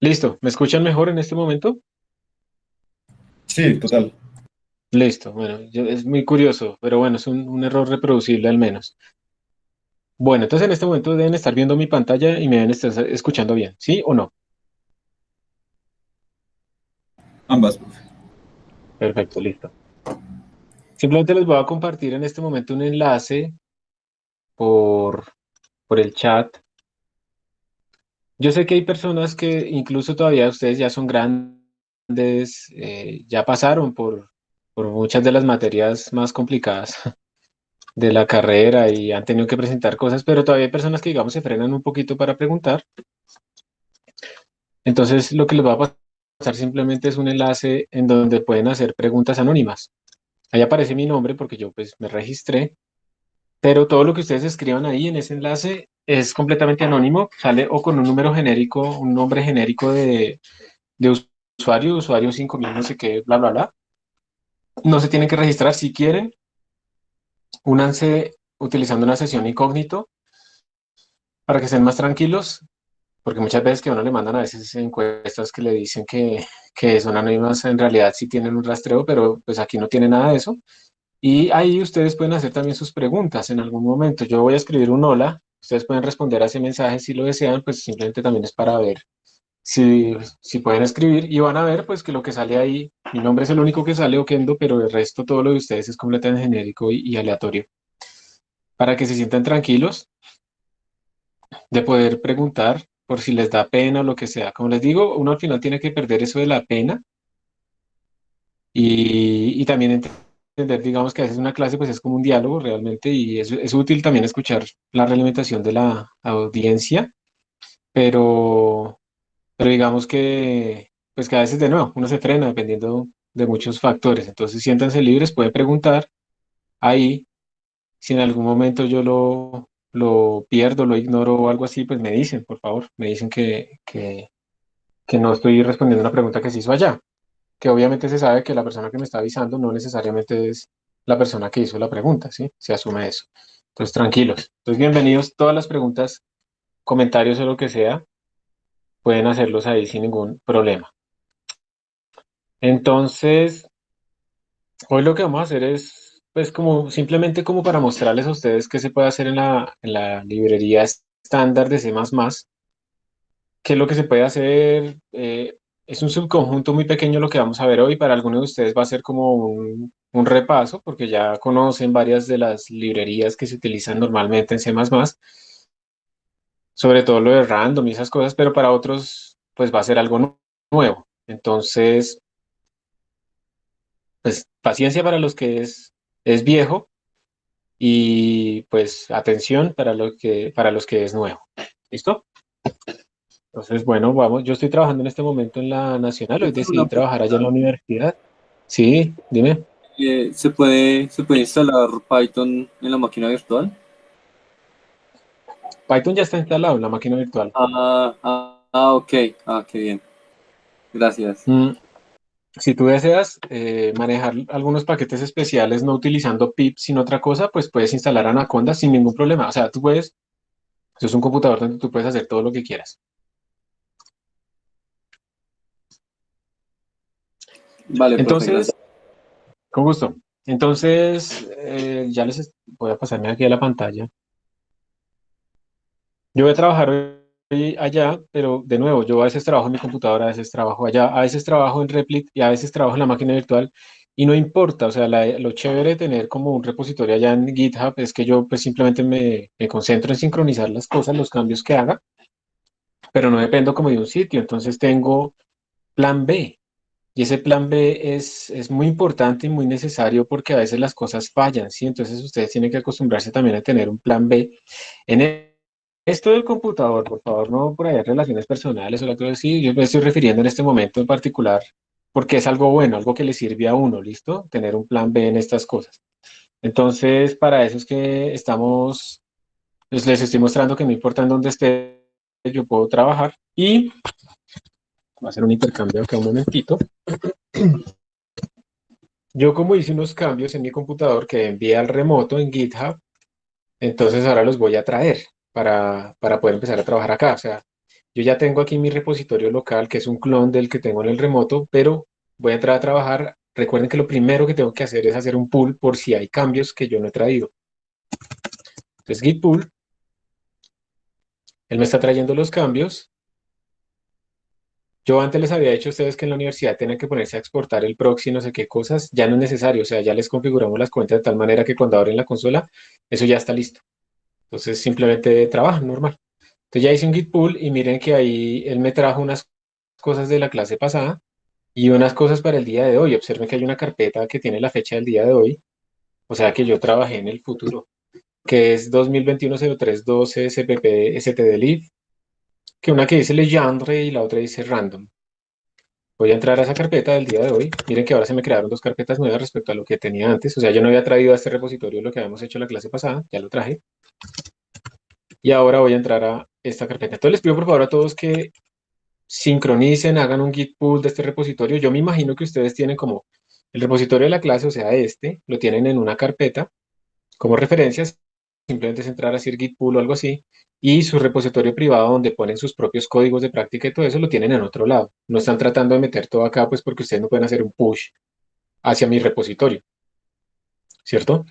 Listo, ¿me escuchan mejor en este momento? Sí, total. Listo, bueno, es muy curioso, pero bueno, es un error reproducible al menos. Bueno, entonces en este momento deben estar viendo mi pantalla y me deben estar escuchando bien, ¿sí o no? Ambas, profe. Perfecto, listo. Simplemente les voy a compartir en este momento un enlace por, por el chat. Yo sé que hay personas que incluso todavía ustedes ya son grandes, ya pasaron por muchas de las materias más complicadas de la carrera y han tenido que presentar cosas, pero todavía hay personas que, digamos, se frenan un poquito para preguntar. Entonces, lo que les va a pasar simplemente es un enlace en donde pueden hacer preguntas anónimas. Ahí aparece mi nombre porque yo pues me registré, pero todo lo que ustedes escriban ahí en ese enlace es completamente anónimo, sale o con un número genérico, un nombre genérico de usuario, usuario 5000 no sé qué, bla, bla, bla. No se tienen que registrar si quieren, únanse utilizando una sesión incógnito para que estén más tranquilos. Porque muchas veces que a uno le mandan a veces encuestas que le dicen que son anónimas, en realidad sí tienen un rastreo, pero pues aquí no tiene nada de eso. Y ahí ustedes pueden hacer también sus preguntas en algún momento. Yo voy a escribir un hola, ustedes pueden responder a ese mensaje si lo desean, pues simplemente también es para ver si pueden escribir y van a ver pues que lo que sale ahí, mi nombre es el único que sale, Oquendo, pero el resto todo lo de ustedes es completamente genérico y aleatorio. Para que se sientan tranquilos de poder preguntar por si les da pena o lo que sea. Como les digo, uno al final tiene que perder eso de la pena y también entender, digamos que a veces una clase pues es como un diálogo realmente y es útil también escuchar la realimentación de la audiencia, pero, pero digamos que pues que a veces de nuevo uno se frena dependiendo de muchos factores. Entonces siéntanse libres, pueden preguntar ahí. Si en algún momento yo lo pierdo, lo ignoro o algo así, pues me dicen, por favor, me dicen que no estoy respondiendo una pregunta que se hizo allá, que obviamente se sabe que la persona que me está avisando no necesariamente es la persona que hizo la pregunta, ¿sí? Se asume eso. Entonces, tranquilos. Entonces, bienvenidos. Todas las preguntas, comentarios o lo que sea, pueden hacerlos ahí sin ningún problema. Entonces, hoy lo que vamos a hacer es, pues, como simplemente como para mostrarles a ustedes qué se puede hacer en la librería estándar de C++, qué es lo que se puede hacer. Es un subconjunto muy pequeño lo que vamos a ver hoy. Para algunos de ustedes va a ser como un repaso, porque ya conocen varias de las librerías que se utilizan normalmente en C++, sobre todo lo de random y esas cosas, pero para otros, pues va a ser algo nuevo. Entonces, pues paciencia para los que es viejo y pues atención para los que es nuevo. ¿Listo? Entonces, bueno, vamos, yo estoy trabajando en este momento en la Nacional, Yo hoy tengo decidí una trabajar allá en la pregunta. universidad. Sí, dime. ¿Se puede instalar Python en la máquina virtual? Python ya está instalado en la máquina virtual. Ok. Ah, qué bien. Gracias. Mm, si tú deseas manejar algunos paquetes especiales no utilizando pip sin otra cosa, pues puedes instalar Anaconda sin ningún problema. O sea, tú puedes, eso es un computador donde tú puedes hacer todo lo que quieras. Vale, profe, Entonces, gracias. con gusto. Entonces, voy a pasarme aquí a la pantalla. Yo voy a trabajar hoy allá, pero de nuevo, yo a veces trabajo en mi computadora, a veces trabajo allá, a veces trabajo en Replit y a veces trabajo en la máquina virtual y no importa, o sea, lo chévere de tener como un repositorio allá en GitHub es que yo pues simplemente me concentro en sincronizar las cosas, los cambios que haga, pero no dependo como de un sitio, entonces tengo plan B. Y ese plan B es muy importante y muy necesario porque a veces las cosas fallan, ¿sí? Entonces ustedes tienen que acostumbrarse también a tener un plan B. En esto del computador, por favor, no por allá relaciones personales o lo que sí, yo me estoy refiriendo en este momento en particular porque es algo bueno, algo que le sirve a uno, ¿listo? Tener un plan B en estas cosas. Entonces, para eso es que estamos, pues les estoy mostrando que no importa en dónde esté, yo puedo trabajar y va a hacer un intercambio acá un momentito. Yo como hice unos cambios en mi computador que envié al remoto en GitHub, entonces ahora los voy a traer para poder empezar a trabajar acá. O sea, Yo ya tengo aquí mi repositorio local, que es un clon del que tengo en el remoto, pero voy a entrar a trabajar. Recuerden que lo primero que tengo que hacer es hacer un pull por si hay cambios que yo no he traído. Entonces, git pull, él me está trayendo los cambios. Yo antes les había dicho a ustedes que en la universidad tienen que ponerse a exportar el proxy, no sé qué cosas, ya no es necesario, o sea, ya les configuramos las cuentas de tal manera que cuando abren la consola, eso ya está listo. Entonces simplemente trabajan normal. Entonces ya hice un git pull y miren que ahí él me trajo unas cosas de la clase pasada y unas cosas para el día de hoy. Observen que hay una carpeta que tiene la fecha del día de hoy, o sea que yo trabajé en el futuro, que es 2021-03-12 CPP stdlib, que una que dice Legendre y la otra dice random. Voy a entrar a esa carpeta del día de hoy. Miren que ahora se me crearon dos carpetas nuevas respecto a lo que tenía antes. O sea, yo no había traído a este repositorio lo que habíamos hecho la clase pasada, ya lo traje. Y ahora voy a entrar a esta carpeta. Entonces les pido por favor a todos que sincronicen, hagan un git pull de este repositorio. Yo me imagino que ustedes tienen como el repositorio de la clase, o sea, este, lo tienen en una carpeta como referencias. Simplemente es entrar a hacer git pull o algo así. Y su repositorio privado donde ponen sus propios códigos de práctica y todo eso lo tienen en otro lado. No están tratando de meter todo acá, pues porque ustedes no pueden hacer un push hacia mi repositorio, ¿cierto?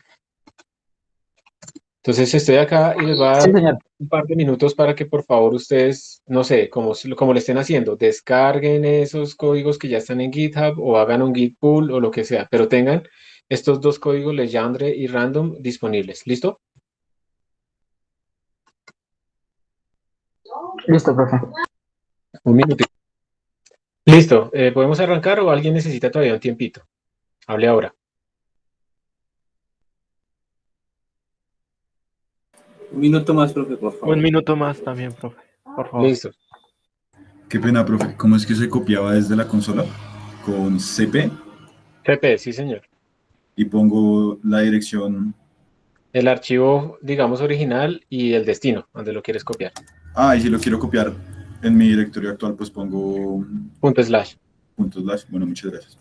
Entonces estoy acá y les voy a Sí, dar señor. un par de minutos para que por favor ustedes, no sé, como le estén haciendo, descarguen esos códigos que ya están en GitHub o hagan un git pull o lo que sea, pero tengan estos dos códigos, Legendre y Random, disponibles. ¿Listo? Listo, profe. Un minuto. Listo. ¿Podemos arrancar o alguien necesita todavía un tiempito? Hable ahora. Un minuto más, profe, por favor. Un minuto más también, profe, por favor. Listo. Qué pena, profe. ¿Cómo es que se copiaba desde la consola? Con CP CP, sí, señor. y pongo la dirección. El archivo, digamos, original y el destino, donde lo quieres copiar. Ah, y si lo quiero copiar en mi directorio actual, pues pongo Punto slash. puntos slash. Bueno, muchas gracias.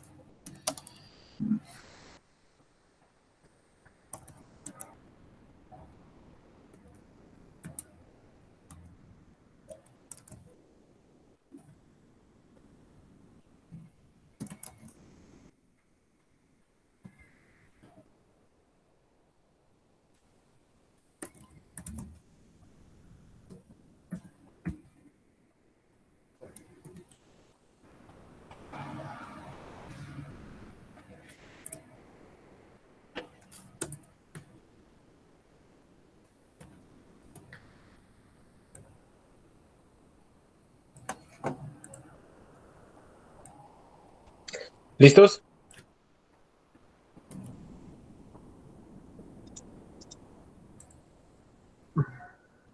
¿Listos?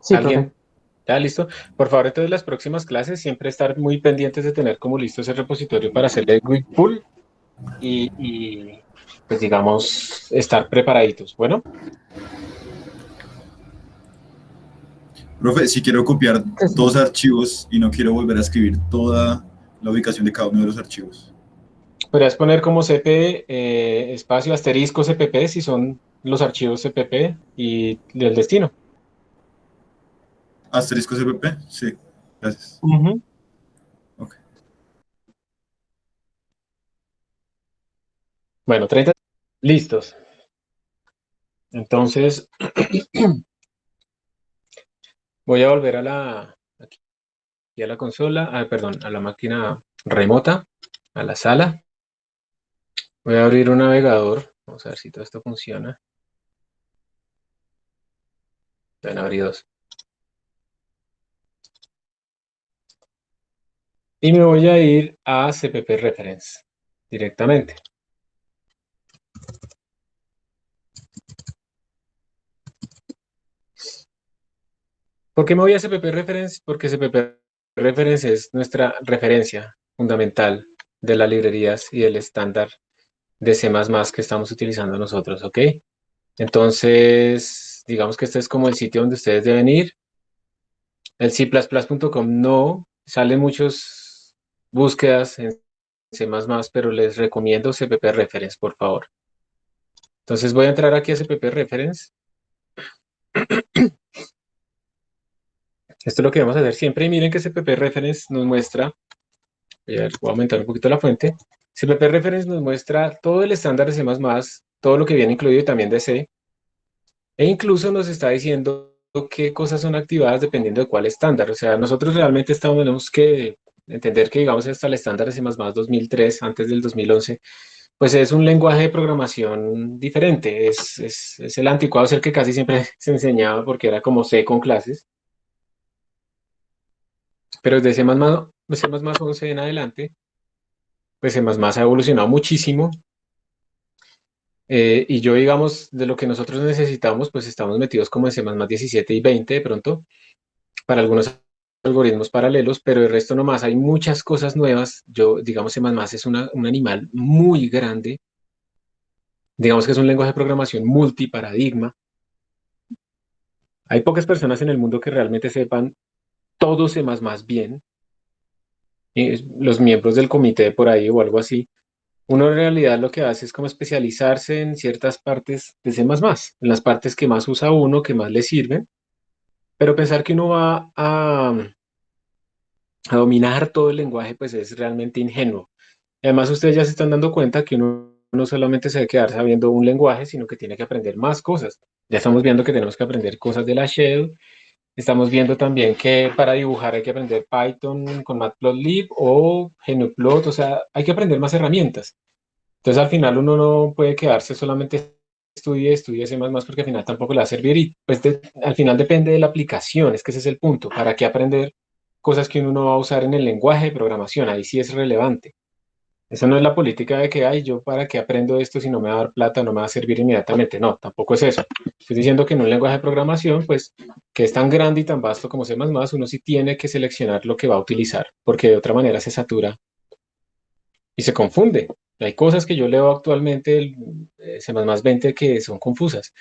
Sí, ¿Alguien? profe. ¿Ya listo? Por favor, entonces las próximas clases siempre estar muy pendientes de tener como listo ese repositorio para hacerle git pull y, pues digamos, estar preparaditos. Bueno, Profe, si quiero copiar Sí, dos señor. archivos y no quiero volver a escribir toda la ubicación de cada uno de los archivos. podrías poner como cp espacio asterisco cpp si son los archivos cpp y el destino. Asterisco CPP, sí, gracias. Ujú. Ok. Bueno, 30. Listos. Entonces, voy a volver aquí a la consola, perdón, a la máquina remota, a la sala. Voy a abrir un navegador. Vamos a ver si todo esto funciona. Van a abrir dos. Y me voy a ir a CPP Reference directamente. ¿Por qué me voy a CPP Reference? Porque CPP Reference es nuestra referencia fundamental de las librerías y del estándar de C++ que estamos utilizando nosotros, ¿ok? Entonces, digamos que este es como el sitio donde ustedes deben ir. El c++.com no, salen muchas búsquedas en C++, pero les recomiendo CPP Reference, por favor. Entonces voy a entrar aquí a CPP Reference. Esto es lo que vamos a hacer siempre. Y miren que CPP Reference nos muestra, voy a aumentar un poquito la fuente. CPP Reference nos muestra todo el estándar de C++, todo lo que viene incluido y también de C. E incluso nos está diciendo qué cosas son activadas dependiendo de cuál estándar. O sea, nosotros realmente tenemos que entender que, digamos, hasta el estándar de C++ 2003, antes del 2011, pues es un lenguaje de programación diferente. Es el anticuado, es el que casi siempre se enseñaba porque era como C con clases. Pero desde C++ 11 en adelante, pues C++ ha evolucionado muchísimo. Y yo, digamos, de lo que nosotros necesitamos, pues estamos metidos como en C++ 17 y 20 de pronto, para algunos algoritmos paralelos, pero el resto nomás hay muchas cosas nuevas. Yo, digamos, C++ es un animal muy grande. Digamos que es un lenguaje de programación multiparadigma. Hay pocas personas en el mundo que realmente sepan todo C++ bien. Los miembros del comité por ahí o algo así. Uno en realidad lo que hace es como especializarse en ciertas partes de C++, en las partes que más usa uno, que más le sirven, pero pensar que uno va a dominar todo el lenguaje, pues es realmente ingenuo. Además, ustedes ya se están dando cuenta que uno no solamente se debe quedar sabiendo un lenguaje, sino que tiene que aprender más cosas. Ya estamos viendo que tenemos que aprender cosas de la shell. Estamos viendo también que para dibujar hay que aprender Python con Matplotlib o Gnuplot, o sea, hay que aprender más herramientas. Entonces, al final uno no puede quedarse solamente estudie C++, porque al final tampoco le va a servir y pues al final depende de la aplicación, es que ese es el punto. ¿Para qué aprender cosas que uno no va a usar en el lenguaje de programación? Ahí sí es relevante. Esa no es la política de que, ay, yo para qué aprendo esto si no me va a dar plata, no me va a servir inmediatamente. No, tampoco es eso. Estoy diciendo que en un lenguaje de programación, pues, que es tan grande y tan vasto como C++, uno sí tiene que seleccionar lo que va a utilizar, porque de otra manera se satura y se confunde. Hay cosas que yo leo actualmente, C++ 20, que son confusas.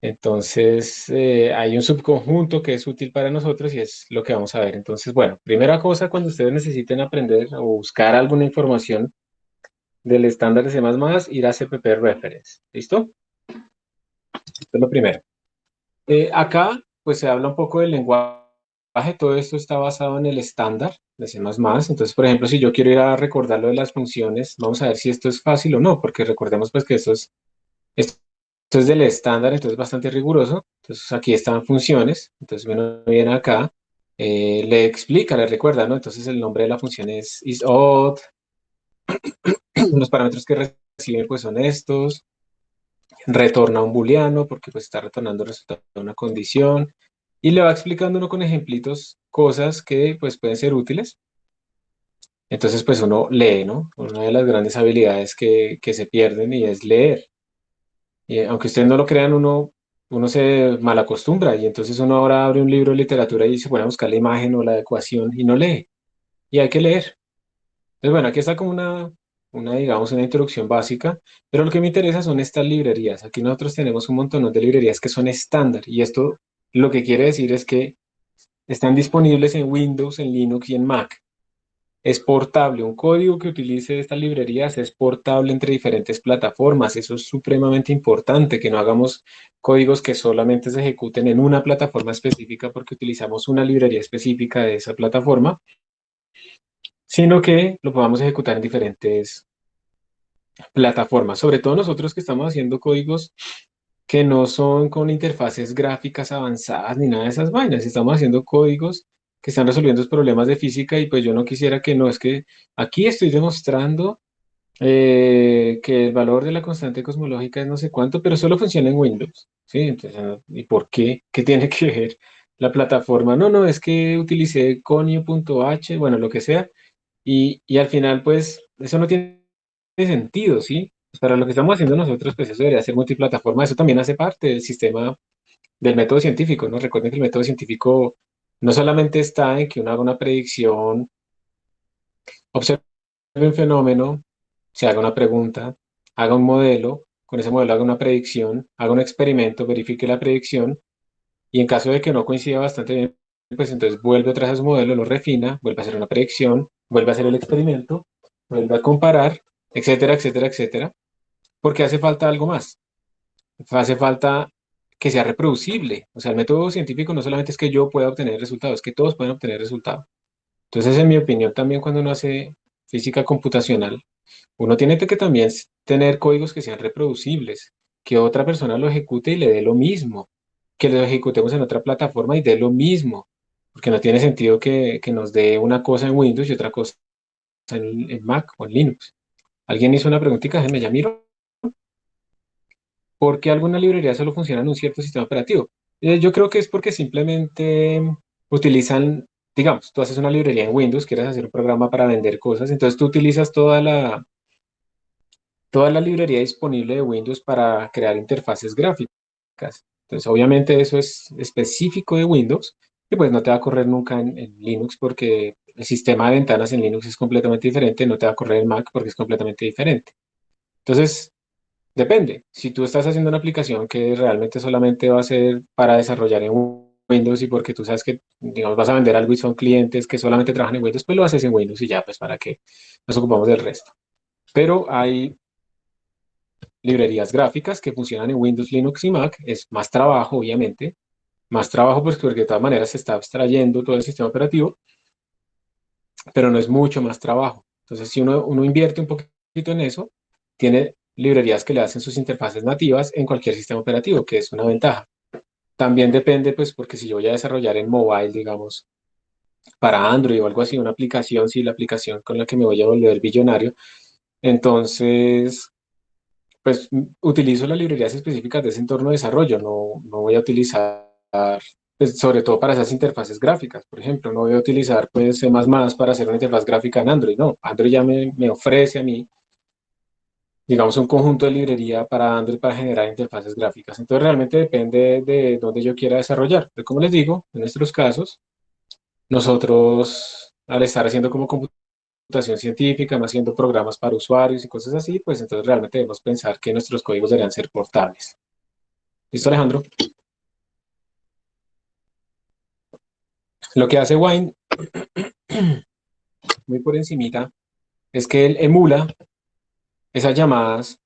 Entonces, hay un subconjunto que es útil para nosotros y es lo que vamos a ver. Entonces, bueno, primera cosa, cuando ustedes necesiten aprender o buscar alguna información del estándar de C++, ir a CPP Reference. ¿Listo? Esto es lo primero. Acá, pues se habla un poco del lenguaje. Todo esto está basado en el estándar de C++. Entonces, por ejemplo, si yo quiero ir a recordar lo de las funciones, vamos a ver si esto es fácil o no, porque recordemos pues que esto es del estándar, entonces es bastante riguroso. Entonces, aquí están funciones. Entonces, uno viene acá, le explica, le recuerda, ¿no? Entonces, el nombre de la función es isodd. Los parámetros que reciben pues son estos. Retorna un booleano porque pues está retornando el resultado de una condición y le va explicando uno con ejemplitos cosas que pues pueden ser útiles. Entonces pues uno lee, ¿no? Una de las grandes habilidades que se pierden y es leer. Y aunque ustedes no lo crean, uno se malacostumbra y entonces uno ahora abre un libro de literatura y se pone a buscar la imagen o la ecuación y no lee. Y hay que leer. Entonces bueno, aquí está como digamos, una introducción básica, pero lo que me interesa son estas librerías. Aquí nosotros tenemos un montón de librerías que son estándar y esto lo que quiere decir es que están disponibles en Windows, en Linux y en Mac. Es portable, un código que utilice estas librerías es portable entre diferentes plataformas. Eso es supremamente importante, que no hagamos códigos que solamente se ejecuten en una plataforma específica porque utilizamos una librería específica de esa plataforma, sino que lo podamos ejecutar en diferentes plataformas, sobre todo nosotros que estamos haciendo códigos que no son con interfaces gráficas avanzadas ni nada de esas vainas, estamos haciendo códigos que están resolviendo los problemas de física y pues yo no quisiera que no, es que aquí estoy demostrando que el valor de la constante cosmológica es no sé cuánto, pero solo funciona en Windows, ¿sí? Entonces, ¿y por qué? ¿Qué tiene que ver la plataforma? No, no, es que utilicé conio.h, bueno, lo que sea, y al final pues eso no tiene sentido, ¿sí? Pues para lo que estamos haciendo nosotros, pues eso debería ser multiplataforma. Eso también hace parte del sistema del método científico, ¿no? Recuerden que el método científico no solamente está en que uno haga una predicción, observe un fenómeno, se haga una pregunta, haga un modelo, con ese modelo haga una predicción, haga un experimento, verifique la predicción, y en caso de que no coincida bastante bien, pues entonces vuelve otra vez a su modelo, lo refina, vuelve a hacer una predicción, vuelve a hacer el experimento, vuelve a comparar, etcétera, etcétera, etcétera, porque hace falta algo más. Hace falta que sea reproducible. O sea, el método científico no solamente es que yo pueda obtener resultados, es que todos pueden obtener resultados. Entonces, en mi opinión, también cuando uno hace física computacional, uno tiene que también tener códigos que sean reproducibles, que otra persona lo ejecute y le dé lo mismo, que lo ejecutemos en otra plataforma y dé lo mismo, porque no tiene sentido que nos dé una cosa en Windows y otra cosa en Mac o en Linux. Alguien hizo una preguntita, déjenme ya miro. ¿Por qué alguna librería solo funciona en un cierto sistema operativo? Yo creo que es porque simplemente utilizan, digamos, tú haces una librería en Windows, quieres hacer un programa para vender cosas, entonces tú utilizas toda la librería disponible de Windows para crear interfaces gráficas. Entonces, obviamente eso es específico de Windows y pues no te va a correr nunca en Linux porque el sistema de ventanas en Linux es completamente diferente, no te va a correr en Mac porque es completamente diferente. Entonces, depende. Si tú estás haciendo una aplicación que realmente solamente va a ser para desarrollar en Windows y porque tú sabes que, digamos, vas a vender algo y son clientes que solamente trabajan en Windows, pues lo haces en Windows y ya, pues para que nos ocupamos del resto. Pero hay librerías gráficas que funcionan en Windows, Linux y Mac. Es más trabajo, obviamente. Más trabajo pues porque de todas maneras se está abstrayendo todo el sistema operativo, pero no es mucho más trabajo. Entonces, si uno invierte un poquito en eso, tiene librerías que le hacen sus interfaces nativas en cualquier sistema operativo, que es una ventaja. También depende, pues, porque si yo voy a desarrollar en mobile, digamos, para Android o algo así, una aplicación, si la aplicación con la que me voy a volver billonario, entonces, pues, utilizo las librerías específicas de ese entorno de desarrollo, no voy a utilizar, pues, sobre todo para esas interfaces gráficas, por ejemplo, no voy a utilizar, pues, C++ para hacer una interfaz gráfica en Android, no, Android ya me ofrece a mí digamos, un conjunto de librería para Android para generar interfaces gráficas. Entonces, realmente depende de dónde yo quiera desarrollar. Pero como les digo, en nuestros casos, nosotros, al estar haciendo como computación científica, no haciendo programas para usuarios y cosas así, pues entonces realmente debemos pensar que nuestros códigos deberían ser portables. ¿Listo, Alejandro? Lo que hace Wine, muy por encimita, es que él emula esas llamadas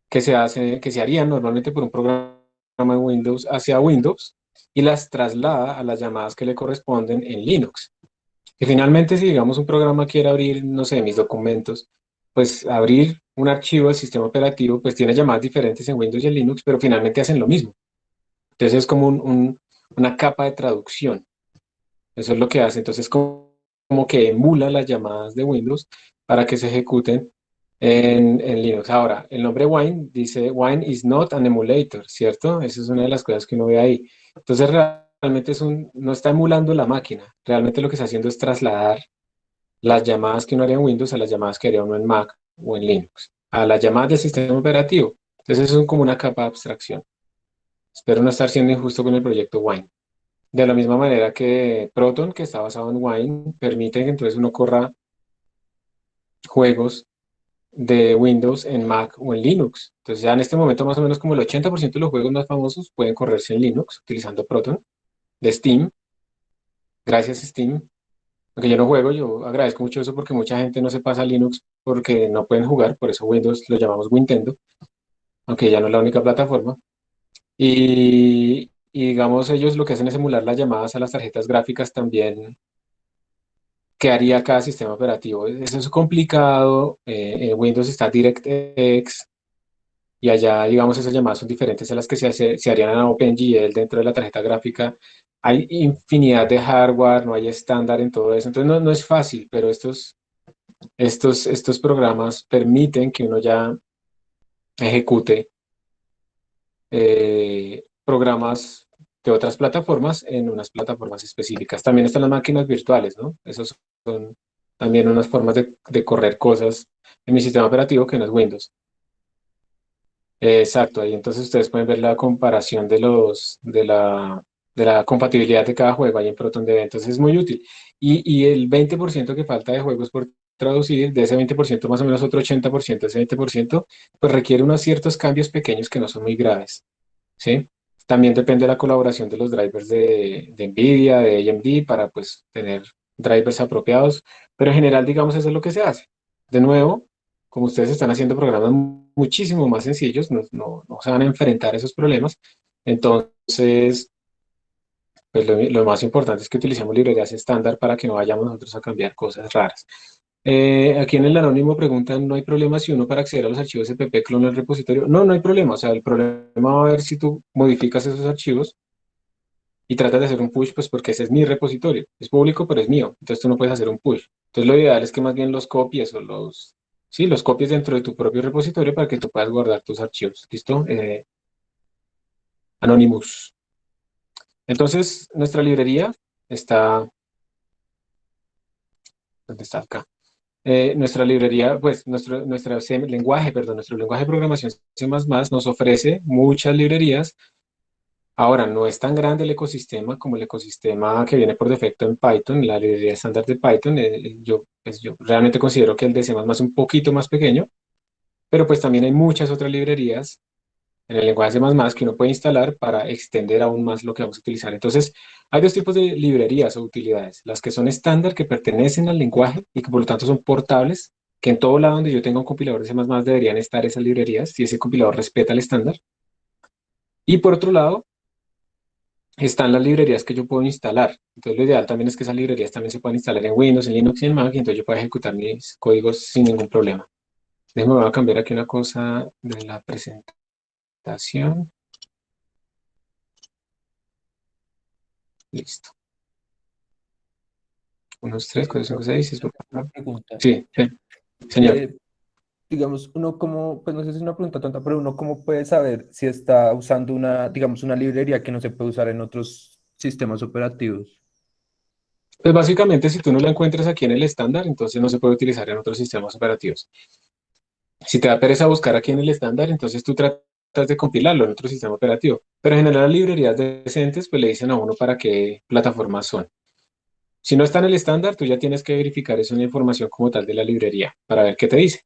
que se harían normalmente por un programa de Windows hacia Windows y las traslada a las llamadas que le corresponden en Linux. Y finalmente, si digamos un programa quiere abrir, no sé, mis documentos, pues abrir un archivo del sistema operativo, pues tiene llamadas diferentes en Windows y en Linux, pero finalmente hacen lo mismo. Entonces es como una capa de traducción. Eso es lo que hace. Entonces como que emula las llamadas de Windows para que se ejecuten en Linux. Ahora, el nombre Wine dice Wine is not an emulator, ¿cierto? Esa es una de las cosas que uno ve ahí. Entonces, realmente no está emulando la máquina. Realmente lo que está haciendo es trasladar las llamadas que uno haría en Windows a las llamadas que haría uno en Mac o en Linux, a las llamadas del sistema operativo. Entonces, eso es como una capa de abstracción. Espero no estar siendo injusto con el proyecto Wine. De la misma manera que Proton, que está basado en Wine, permite que entonces uno corra juegos de Windows en Mac o en Linux. Entonces ya en este momento más o menos como el 80% de los juegos más famosos pueden correrse en Linux utilizando Proton de Steam. Gracias Steam. Aunque yo no juego, yo agradezco mucho eso porque mucha gente no se pasa a Linux porque no pueden jugar, por eso Windows lo llamamos Nintendo, aunque ya no es la única plataforma. Y digamos, ellos lo que hacen es emular las llamadas a las tarjetas gráficas también que haría cada sistema operativo. Eso es complicado. En Windows está DirectX, y allá, digamos, esas llamadas son diferentes a las que se harían en OpenGL dentro de la tarjeta gráfica. Hay infinidad de hardware, no hay estándar en todo eso. Entonces, no es fácil, pero estos programas permiten que uno ya ejecute programas de otras plataformas en unas plataformas específicas. También están las máquinas virtuales, ¿no? Esas son también unas formas de correr cosas en mi sistema operativo que no es Windows. Exacto, ahí entonces ustedes pueden ver la comparación de la compatibilidad de cada juego ahí en ProtonDB, entonces es muy útil. Y el 20% que falta de juegos por traducir, de ese 20% más o menos otro 80%, ese 20%, pues requiere unos ciertos cambios pequeños que no son muy graves, ¿sí? También depende de la colaboración de los drivers de NVIDIA, de AMD, para pues tener drivers apropiados, pero en general, digamos, eso es lo que se hace. De nuevo, como ustedes están haciendo programas muchísimo más sencillos, no se van a enfrentar a esos problemas. Entonces, pues lo más importante es que utilicemos librerías estándar para que no vayamos nosotros a cambiar cosas raras. Aquí en el anónimo preguntan, ¿no hay problema si uno para acceder a los archivos CPP clona el repositorio? No, no hay problema. O sea, el problema va a haber si tú modificas esos archivos y tratas de hacer un push, pues porque ese es mi repositorio. Es público, pero es mío. Entonces tú no puedes hacer un push. Entonces lo ideal es que más bien los copies o sí, los copies dentro de tu propio repositorio para que tú puedas guardar tus archivos. ¿Listo? Anonymous. Entonces, nuestra librería está, ¿dónde está acá? Nuestra librería, pues nuestro lenguaje de programación C++ nos ofrece muchas librerías. Ahora, no es tan grande el ecosistema como el ecosistema que viene por defecto en Python, la librería estándar de Python. Yo realmente considero que el de C++ es un poquito más pequeño, pero pues también hay muchas otras librerías en el lenguaje C++ que uno puede instalar para extender aún más lo que vamos a utilizar. Entonces, hay dos tipos de librerías o utilidades. Las que son estándar, que pertenecen al lenguaje y que por lo tanto son portables, que en todo lado donde yo tenga un compilador de C++ deberían estar esas librerías, si ese compilador respeta el estándar. Y por otro lado, están las librerías que yo puedo instalar. Entonces, lo ideal también es que esas librerías también se puedan instalar en Windows, en Linux y en Mac, y entonces yo puedo ejecutar mis códigos sin ningún problema. Déjenme, voy a cambiar aquí una cosa de la presentación. Listo. 1, 2, 3, 4, 5, 6. Una pregunta. Sí, sí, señor. Digamos, uno como, pues no sé si es una pregunta tonta, pero uno cómo puede saber si está usando una, digamos, una librería que no se puede usar en otros sistemas operativos. Pues básicamente, si tú no la encuentras aquí en el estándar, entonces no se puede utilizar en otros sistemas operativos. Si te da pereza buscar aquí en el estándar, entonces tú tratas de compilarlo en otro sistema operativo. Pero en general, las librerías decentes, pues le dicen a uno para qué plataformas son. Si no está en el estándar, tú ya tienes que verificar eso en la información como tal de la librería para ver qué te dice.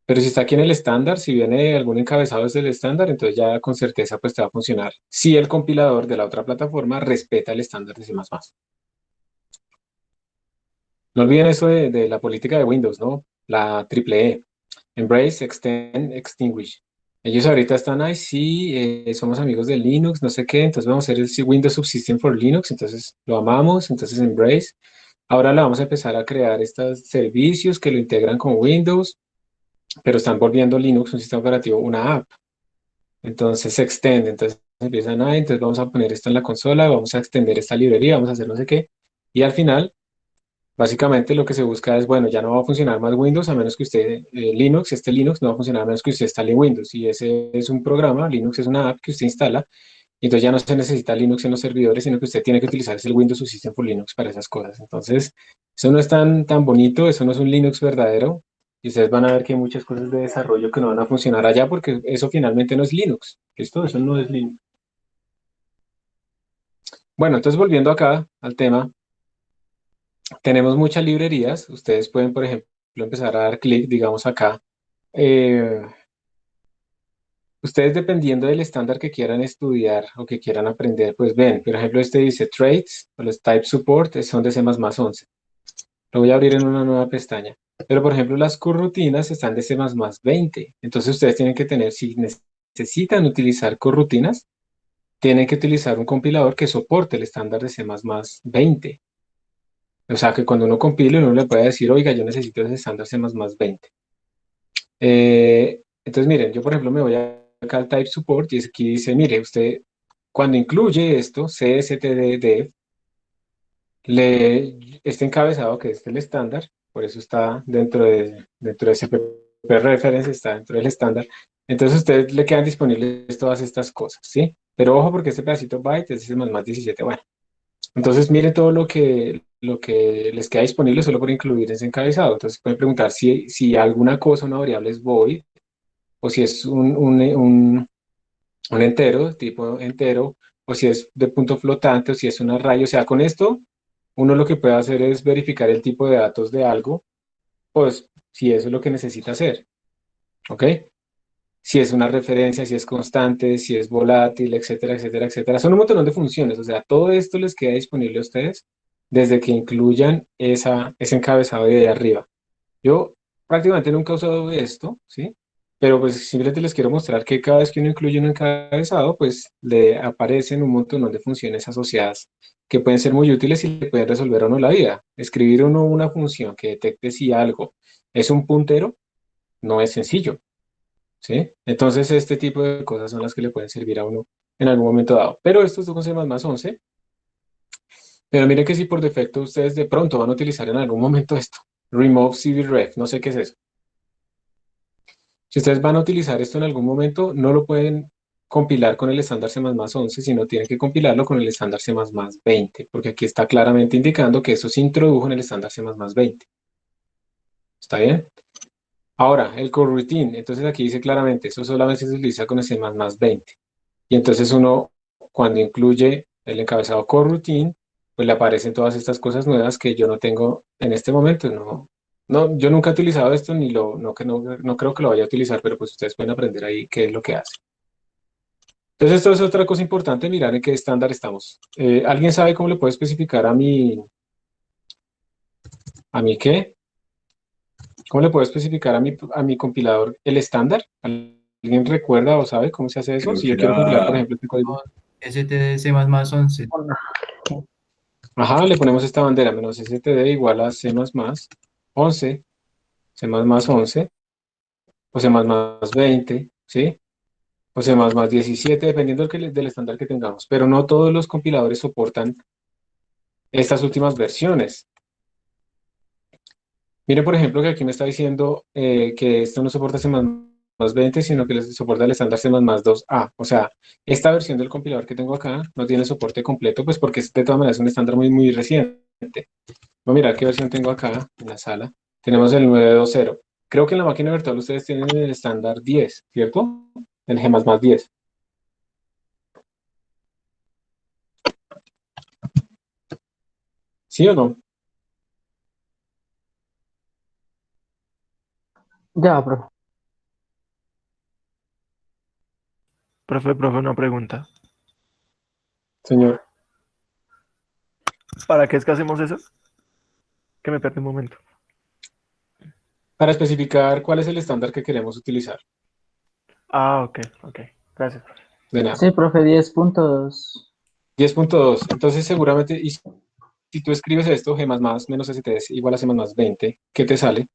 Pero si está aquí en el estándar, si viene algún encabezado desde el estándar, entonces ya con certeza pues te va a funcionar. Si el compilador de la otra plataforma respeta el estándar de C++. No olviden eso de la política de Windows, ¿no? La triple E. Embrace, Extend, Extinguish. Ellos ahorita están, ay, sí, somos amigos de Linux, no sé qué, entonces vamos a hacer el Windows Subsystem for Linux, entonces lo amamos, entonces Embrace. Ahora le vamos a empezar a crear estos servicios que lo integran con Windows, pero están volviendo Linux, un sistema operativo, una app. Entonces Extend, entonces empiezan, entonces vamos a poner esto en la consola, vamos a extender esta librería, vamos a hacer no sé qué, y al final básicamente lo que se busca es, bueno, ya no va a funcionar más Windows a menos que usted, Linux no va a funcionar a menos que usted instale Windows. Y ese es un programa, Linux es una app que usted instala, y entonces ya no se necesita Linux en los servidores, sino que usted tiene que utilizar el Windows Subsystem for Linux para esas cosas. Entonces, eso no es tan bonito, eso no es un Linux verdadero, y ustedes van a ver que hay muchas cosas de desarrollo que no van a funcionar allá porque eso finalmente no es Linux. ¿Listo? Eso no es Linux. Bueno, entonces volviendo acá al tema, tenemos muchas librerías. Ustedes pueden, por ejemplo, empezar a dar clic, digamos acá. Eh, Ustedes, dependiendo del estándar que quieran estudiar o que quieran aprender, pues ven, por ejemplo, este dice traits o los type support son de C++11. Lo voy a abrir en una nueva pestaña. Pero, por ejemplo, las corrutinas están de C++20. Entonces, ustedes tienen que tener, si necesitan utilizar corrutinas, tienen que utilizar un compilador que soporte el estándar de C++20. O sea, que cuando uno compile, uno le puede decir, oiga, yo necesito ese estándar C++20. Entonces, miren, yo por ejemplo me voy acá al Type Support y aquí dice, mire, usted cuando incluye esto, cstd-dev, este encabezado que es el estándar, por eso está dentro de CPP Reference, está dentro del estándar. Entonces, a ustedes le quedan disponibles todas estas cosas, ¿sí? Pero ojo porque este pedacito byte es más 17, bueno. Entonces, miren todo lo que les queda disponible solo por incluir ese encabezado. Entonces, pueden preguntar si alguna cosa, una variable es void, o si es un entero, tipo entero, o si es de punto flotante, o si es un array. O sea, con esto, uno lo que puede hacer es verificar el tipo de datos de algo, pues si eso es lo que necesita hacer. ¿Ok? Si es una referencia, si es constante, si es volátil, etcétera, etcétera, etcétera. Son un montón de funciones, o sea, todo esto les queda disponible a ustedes desde que incluyan ese encabezado de ahí arriba. Yo prácticamente nunca he usado esto, ¿sí? Pero pues simplemente les quiero mostrar que cada vez que uno incluye un encabezado, pues le aparecen un montón de funciones asociadas que pueden ser muy útiles y le pueden resolver a uno la vida. Escribir uno una función que detecte si algo es un puntero no es sencillo, ¿sí? Entonces este tipo de cosas son las que le pueden servir a uno en algún momento dado. Pero esto es con C++11. Pero miren que si por defecto ustedes de pronto van a utilizar en algún momento esto, remove cbref, no sé qué es eso. Si ustedes van a utilizar esto en algún momento, no lo pueden compilar con el estándar C++11, sino tienen que compilarlo con el estándar C++20, porque aquí está claramente indicando que eso se introdujo en el estándar C++20. ¿Está bien? Ahora, el coroutine, entonces aquí dice claramente, eso solamente se utiliza con el C++20. Y entonces uno, cuando incluye el encabezado coroutine, pues le aparecen todas estas cosas nuevas que yo no tengo en este momento. No, yo nunca he utilizado esto ni no creo que lo vaya a utilizar, pero pues ustedes pueden aprender ahí qué es lo que hace. Entonces esto es otra cosa importante, mirar en qué estándar estamos. ¿Alguien sabe cómo le puedo especificar a mi qué? ¿Cómo le puedo especificar a mi compilador el estándar? ¿Alguien recuerda o sabe cómo se hace eso? Creo Si que yo quiero compilar, por era ejemplo, este código. STDC más 11. Ajá, le ponemos esta bandera, menos std igual a C++ 11, C++ 11, o C++ 20, ¿sí? O C++ 17, dependiendo del estándar que tengamos. Pero no todos los compiladores soportan estas últimas versiones. Miren, por ejemplo, que aquí me está diciendo que esto no soporta C++ 20, sino que les soporta el estándar C++ 2A. O sea, esta versión del compilador que tengo acá no tiene soporte completo, pues porque es de todas maneras un estándar muy, muy reciente. Voy a mirar qué versión tengo acá en la sala. Tenemos el 920. Creo que en la máquina virtual ustedes tienen el estándar 10, ¿cierto? El G++ 10. ¿Sí o no? Ya, profe. Profe, una pregunta. Señor. ¿Para qué es que hacemos eso? Que me perdí un momento. Para especificar cuál es el estándar que queremos utilizar. Ah, ok. Gracias, profe. De nada. Sí, profe, 10 puntos. 10.2. Entonces, seguramente, y si tú escribes esto, G++ menos STS igual a C++ 20, ¿qué te sale?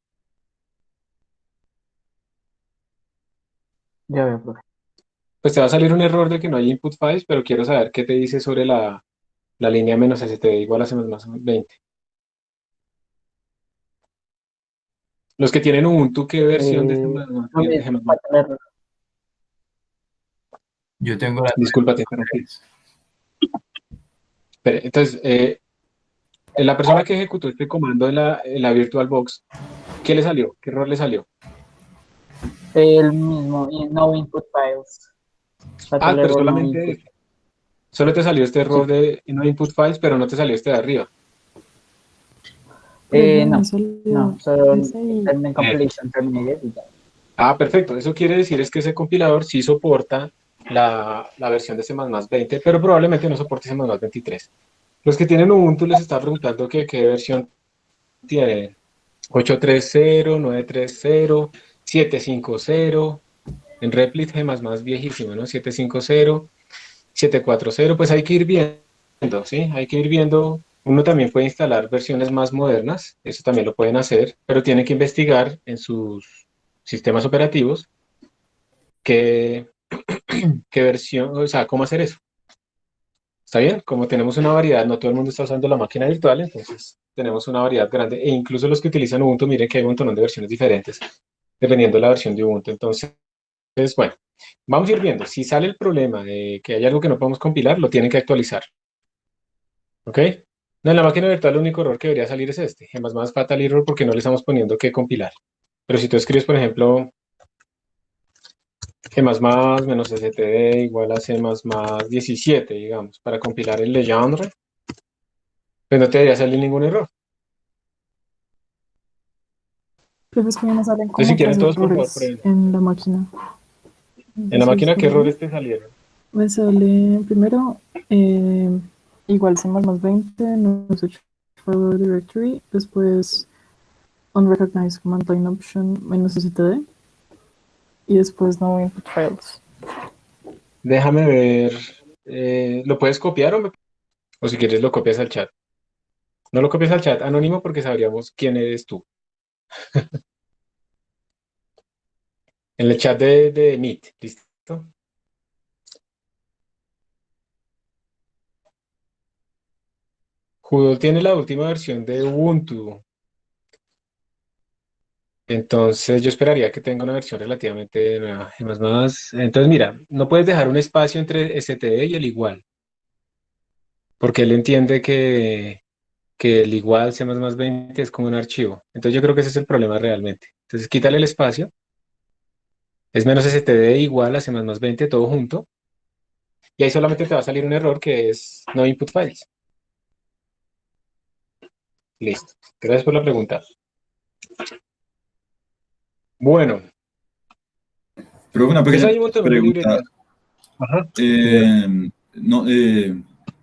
Ya veo, profe. Pues te va a salir un error de que no hay input files, pero quiero saber qué te dice sobre la línea menos STD igual a C++ 20. Los que tienen Ubuntu, ¿qué versión de C++ Lo tienen de mismo, G++? falta el error. Yo tengo la Disculpa, te interrumpí. Espere, entonces, la persona que ejecutó este comando en la VirtualBox, ¿qué le salió? ¿Qué error le salió? El mismo, y no input files. Falta el Pero error no solamente input. este. Solo te salió este error Sí. de no input files, pero no te salió este de arriba. No, solo el Ese terminal compilation terminated y ya. Perfecto. Eso quiere decir es que ese compilador sí soporta la versión de C++ 20, pero probablemente no soporte C++ 23. Los que tienen Ubuntu les está preguntando que qué versión tienen. 8.3.0, 9.3.0, 7.5.0. En Replit G++ viejísimo, ¿no? 7.5.0, 7.4.0. Pues hay que ir viendo, ¿sí? Hay que ir viendo. Uno también puede instalar versiones más modernas, eso también lo pueden hacer, pero tienen que investigar en sus sistemas operativos qué, qué versión, o sea, cómo hacer eso. ¿Está bien? Como tenemos una variedad, no todo el mundo está usando la máquina virtual, entonces tenemos una variedad grande, e incluso los que utilizan Ubuntu, miren que hay un montón de versiones diferentes, dependiendo de la versión de Ubuntu. Entonces, bueno, vamos a ir viendo. Si sale el problema de que hay algo que no podemos compilar, lo tienen que actualizar. ¿Ok? No, en la máquina virtual el único error que debería salir es este, además más fatal error porque no le estamos poniendo que compilar. Pero si tú escribes, por ejemplo, G++ menos std igual a C++ 17, digamos, para compilar el Legendre, pues no te debería salir ningún error. Pero es que me salen Entonces, si como quieren tres todos, por favor, errores prueben. en la máquina. En la Entonces, máquina, ¿qué déjame. errores te salieron? Me sale primero igual C++ 20, no sé, forward directory. Después unrecognized command line option -std y después no input files. Déjame ver. ¿Lo puedes copiar o si quieres lo copias al chat? No lo copies al chat anónimo porque sabríamos quién eres tú. En el chat de Meet, ¿listo? Judo tiene la última versión de Ubuntu. Entonces yo esperaría que tenga una versión relativamente nueva. Entonces mira, no puedes dejar un espacio entre std y el igual, porque él entiende que el igual C++20 es como un archivo. Entonces yo creo que ese es el problema realmente. Entonces quítale el espacio, es menos std igual a C++20 todo junto, y ahí solamente te va a salir un error que es no input files. Listo. Gracias por la pregunta. Bueno, Pero una pues pequeña hay un montón de pregunta. librerías. Ajá. No,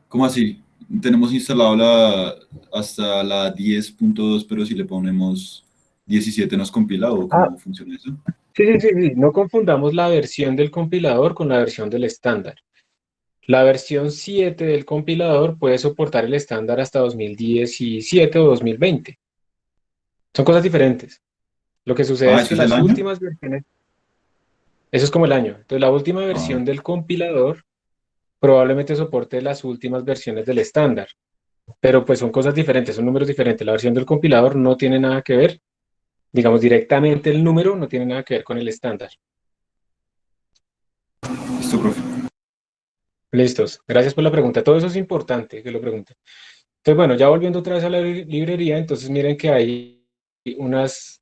¿cómo así? Tenemos instalado hasta la 10.2, pero si le ponemos 17 nos compila o Ah, cómo funciona eso. sí. No confundamos la versión del compilador con la versión del estándar. La versión 7 del compilador puede soportar el estándar hasta 2017 o 2020. Son cosas diferentes. Lo que sucede Ah, es ¿eso que es el las año? últimas versiones, eso es como el año. Entonces, la última Ah, versión del compilador probablemente soporte las últimas versiones del estándar, pero pues son cosas diferentes, son números diferentes. La versión del compilador no tiene nada que ver, digamos directamente el número no tiene nada que ver con el estándar. listo, profe. Listos. Gracias por la pregunta. Todo eso es importante que lo pregunten. Entonces, bueno, ya volviendo otra vez a la librería, entonces miren que hay unas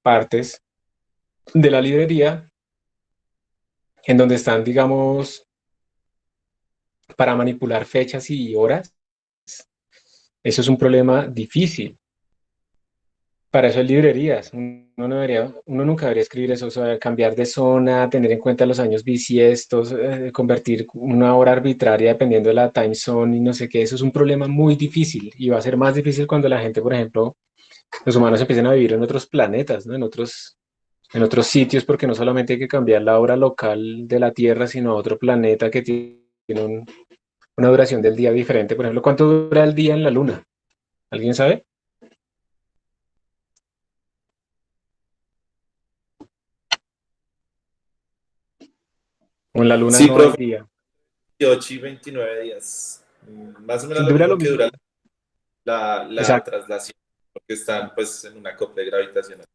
partes de la librería en donde están, digamos, para manipular fechas y horas. Eso es un problema difícil. Para eso hay librerías. Uno nunca debería escribir eso, o sea, cambiar de zona, tener en cuenta los años bisiestos, convertir una hora arbitraria dependiendo de la time zone y no sé qué. Eso es un problema muy difícil y va a ser más difícil cuando la gente, por ejemplo, los humanos empiecen a vivir en otros planetas, ¿no? En otros sitios, porque no solamente hay que cambiar la hora local de la Tierra, sino a otro planeta que tiene una duración del día diferente. Por ejemplo, ¿cuánto dura el día en la Luna? ¿Alguien sabe? O en la Luna Sí, no hay profe, día. 8 y 29 días. Más o menos lo Dura lo mismo que mismo. dura la Exacto. traslación, porque están pues en una copla gravitacional.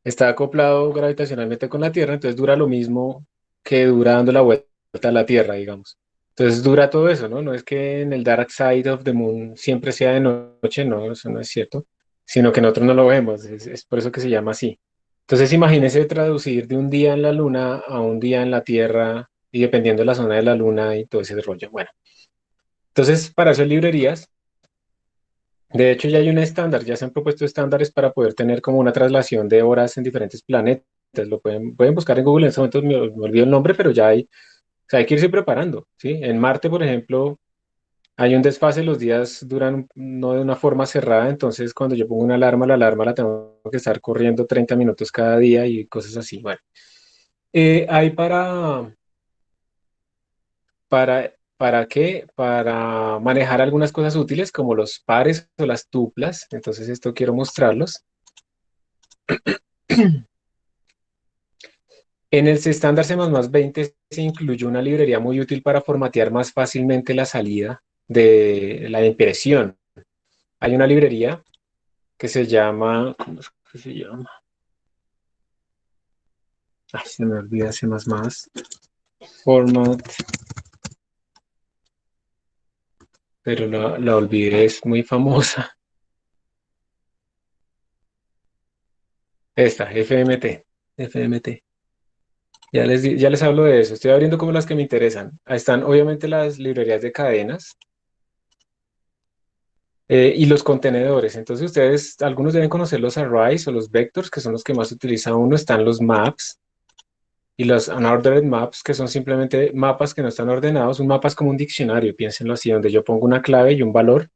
Está acoplado gravitacionalmente con la Tierra, entonces dura lo mismo que dura dando la vuelta a la Tierra, digamos. Entonces dura todo eso, ¿no? No es que en el Dark Side of the Moon siempre sea de noche, no, eso no es cierto, sino que nosotros no lo vemos, es por eso que se llama así. Entonces imagínese traducir de un día en la Luna a un día en la Tierra y dependiendo de la zona de la Luna y todo ese rollo. Bueno, entonces para eso hay librerías. De hecho, ya hay un estándar, ya se han propuesto estándares para poder tener como una traslación de horas en diferentes planetas. Lo pueden buscar en Google, en este momento me olvido el nombre, pero ya hay, o sea, hay que irse preparando, ¿sí? En Marte, por ejemplo, hay un desfase, los días duran no de una forma cerrada, entonces cuando yo pongo una alarma, la alarma la tengo que estar corriendo 30 minutos cada día y cosas así. Bueno, hay ¿para qué? Para manejar algunas cosas útiles como los pares o las tuplas. Entonces esto quiero mostrarlos. En el estándar C++20 se incluyó una librería muy útil para formatear más fácilmente la salida de la impresión. Hay una librería que se llama, ¿cómo es que se llama? Ay, se me olvida C++. Format, pero la olvidé, es muy famosa. Esta, FMT. Ya les hablo de eso. Estoy abriendo como las que me interesan. Ahí están obviamente las librerías de cadenas y los contenedores. Entonces ustedes, algunos deben conocer los arrays o los vectors, que son los que más utiliza uno. Están los maps y los unordered maps, que son simplemente mapas que no están ordenados. Un mapa es como un diccionario, piénsenlo así, donde yo pongo una clave y un valor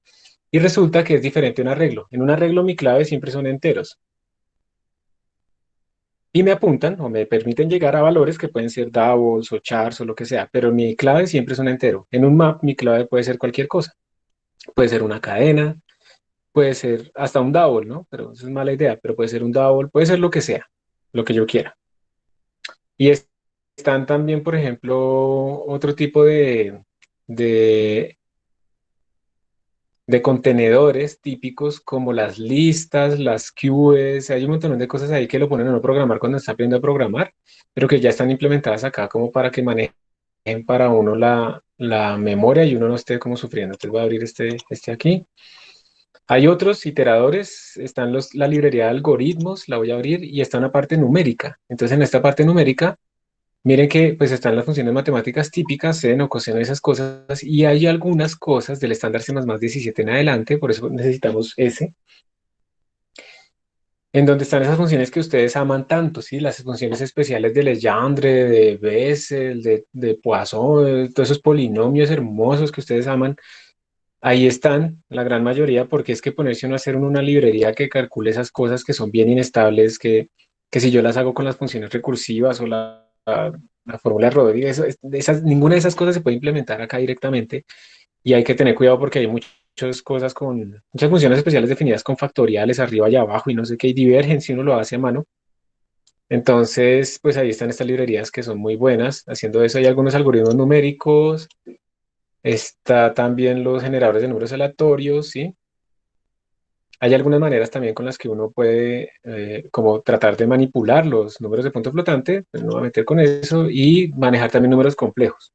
y resulta que es diferente un arreglo. En un arreglo mi clave siempre son enteros. y me apuntan o me permiten llegar a valores que pueden ser doubles o chars o lo que sea, pero mi clave siempre es un entero. En un map mi clave puede ser cualquier cosa, puede ser una cadena, puede ser hasta un double, ¿no? Pero eso es mala idea, pero puede ser un double, puede ser lo que sea, lo que yo quiera. Y están también, por ejemplo, otro tipo de, de contenedores típicos como las listas, las queues, hay un montón de cosas ahí que lo ponen a uno a programar cuando está aprendiendo a programar, pero que ya están implementadas acá como para que manejen para uno la memoria y uno no esté como sufriendo. Entonces voy a abrir este aquí. Hay otros iteradores, están la librería de algoritmos, la voy a abrir y está una parte numérica. Entonces en esta parte numérica, miren que pues están las funciones matemáticas típicas, seno, coseno, esas cosas, y hay algunas cosas del estándar C++ 17 en adelante, por eso necesitamos ese, en donde están esas funciones que ustedes aman tanto, ¿sí? Las funciones especiales de Legendre, de Bessel, de Poisson, todos esos polinomios hermosos que ustedes aman. Ahí están, la gran mayoría, porque es que ponerse uno a hacer una librería que calcule esas cosas que son bien inestables, que si yo las hago con las funciones recursivas o la fórmula de Rodríguez, ninguna de esas cosas se puede implementar acá directamente y hay que tener cuidado porque hay muchas cosas muchas funciones especiales definidas con factoriales arriba y abajo y no sé qué, y divergen si uno lo hace a mano. Entonces, pues ahí están estas librerías que son muy buenas. Haciendo eso hay algunos algoritmos numéricos. Está también los generadores de números aleatorios, ¿sí? Hay algunas maneras también con las que uno puede como tratar de manipular los números de punto flotante, pues no voy a meter con eso, y manejar también números complejos.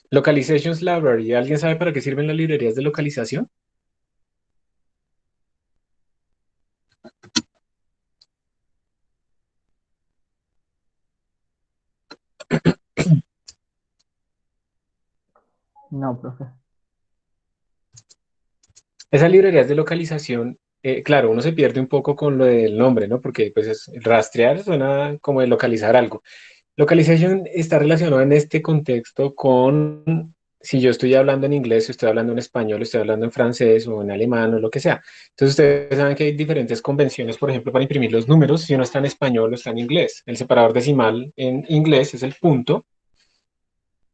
Localizations Library, ¿alguien sabe para qué sirven las librerías de localización? No, profe. Esas librerías de localización, claro, uno se pierde un poco con lo del nombre, ¿no? Porque pues rastrear suena como de localizar algo. Localization está relacionado en este contexto con si yo estoy hablando en inglés, si estoy hablando en español, estoy hablando en francés o en alemán o lo que sea. Entonces ustedes saben que hay diferentes convenciones, por ejemplo, para imprimir los números, si uno está en español o está en inglés. El separador decimal en inglés es el punto,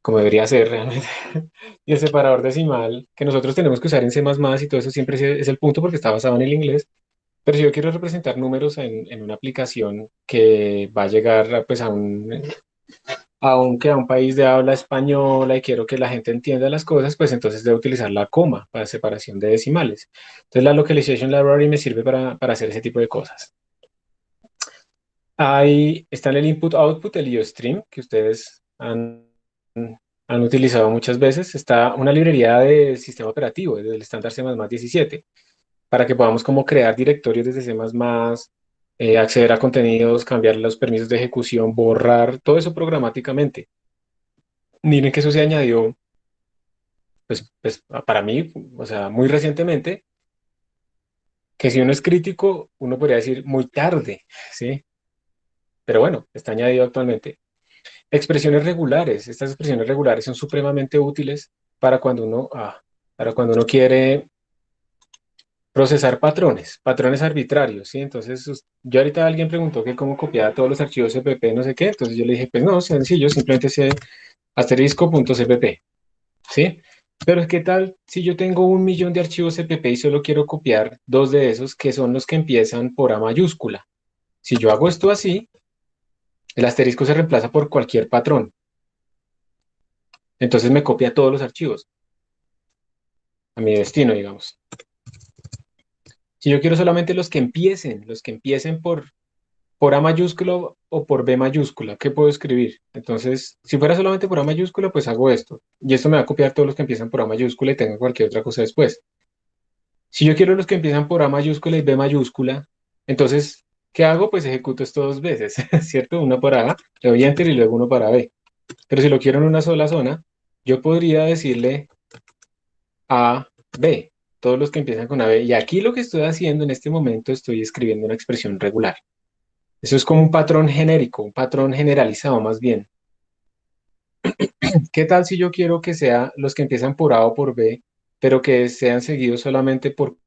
como debería ser realmente. Y el separador decimal que nosotros tenemos que usar en C++ y todo eso siempre es el punto porque está basado en el inglés. Pero si yo quiero representar números en una aplicación que va a llegar pues, a un país de habla española y quiero que la gente entienda las cosas, pues entonces debo utilizar la coma para separación de decimales. Entonces la Localization Library me sirve para hacer ese tipo de cosas. Ahí está en el input-output, el IOStream, que ustedes han utilizado muchas veces. Está una librería de sistema operativo, del estándar C++17, para que podamos como crear directorios desde C++, acceder a contenidos, cambiar los permisos de ejecución, borrar, todo eso programáticamente. Miren que eso se añadió, pues para mí, o sea, muy recientemente, que si uno es crítico, uno podría decir muy tarde, ¿sí? Pero bueno, está añadido actualmente. Expresiones regulares. Estas expresiones regulares son supremamente útiles para cuando uno quiere procesar patrones arbitrarios, ¿sí? Entonces, yo ahorita alguien preguntó que cómo copiaba todos los archivos CPP, no sé qué, entonces yo le dije, pues no, sencillo, simplemente sé asterisco.cpp, ¿sí? Pero ¿qué tal si yo tengo 1 millón de archivos CPP y solo quiero copiar 2 de esos que son los que empiezan por A mayúscula? Si yo hago esto así, el asterisco se reemplaza por cualquier patrón. Entonces me copia todos los archivos a mi destino, digamos. Si yo quiero solamente los que empiecen por A mayúscula o por B mayúscula, ¿qué puedo escribir? Entonces, si fuera solamente por A mayúscula, pues hago esto. Y esto me va a copiar todos los que empiezan por A mayúscula y tengo cualquier otra cosa después. Si yo quiero los que empiezan por A mayúscula y B mayúscula, entonces, ¿qué hago? Pues ejecuto esto 2 veces, ¿cierto? Una para A, le doy Enter y luego uno para B. Pero si lo quiero en una sola zona, yo podría decirle A, B, todos los que empiezan con AB. Y aquí lo que estoy haciendo en este momento, estoy escribiendo una expresión regular. Eso es como un patrón genérico, un patrón generalizado más bien. ¿Qué tal si yo quiero que sea los que empiezan por A o por B, pero que sean seguidos solamente por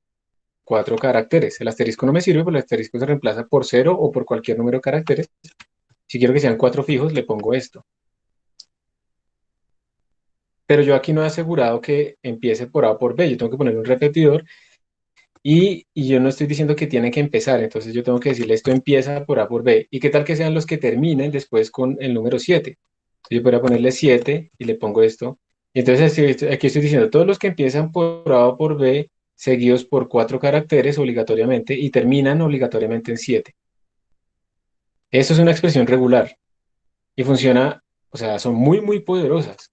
4 caracteres. El asterisco no me sirve, porque el asterisco se reemplaza por 0 o por cualquier número de caracteres. Si quiero que sean 4 fijos, le pongo esto. Pero yo aquí no he asegurado que empiece por A o por B. Yo tengo que poner un repetidor y yo no estoy diciendo que tiene que empezar. Entonces yo tengo que decirle esto empieza por A o por B. ¿Y qué tal que sean los que terminen después con el número 7? Yo podría ponerle 7 y le pongo esto. Y entonces aquí estoy diciendo todos los que empiezan por A o por B seguidos por 4 caracteres obligatoriamente y terminan obligatoriamente en 7. Eso es una expresión regular y funciona, o sea, son muy, muy poderosas.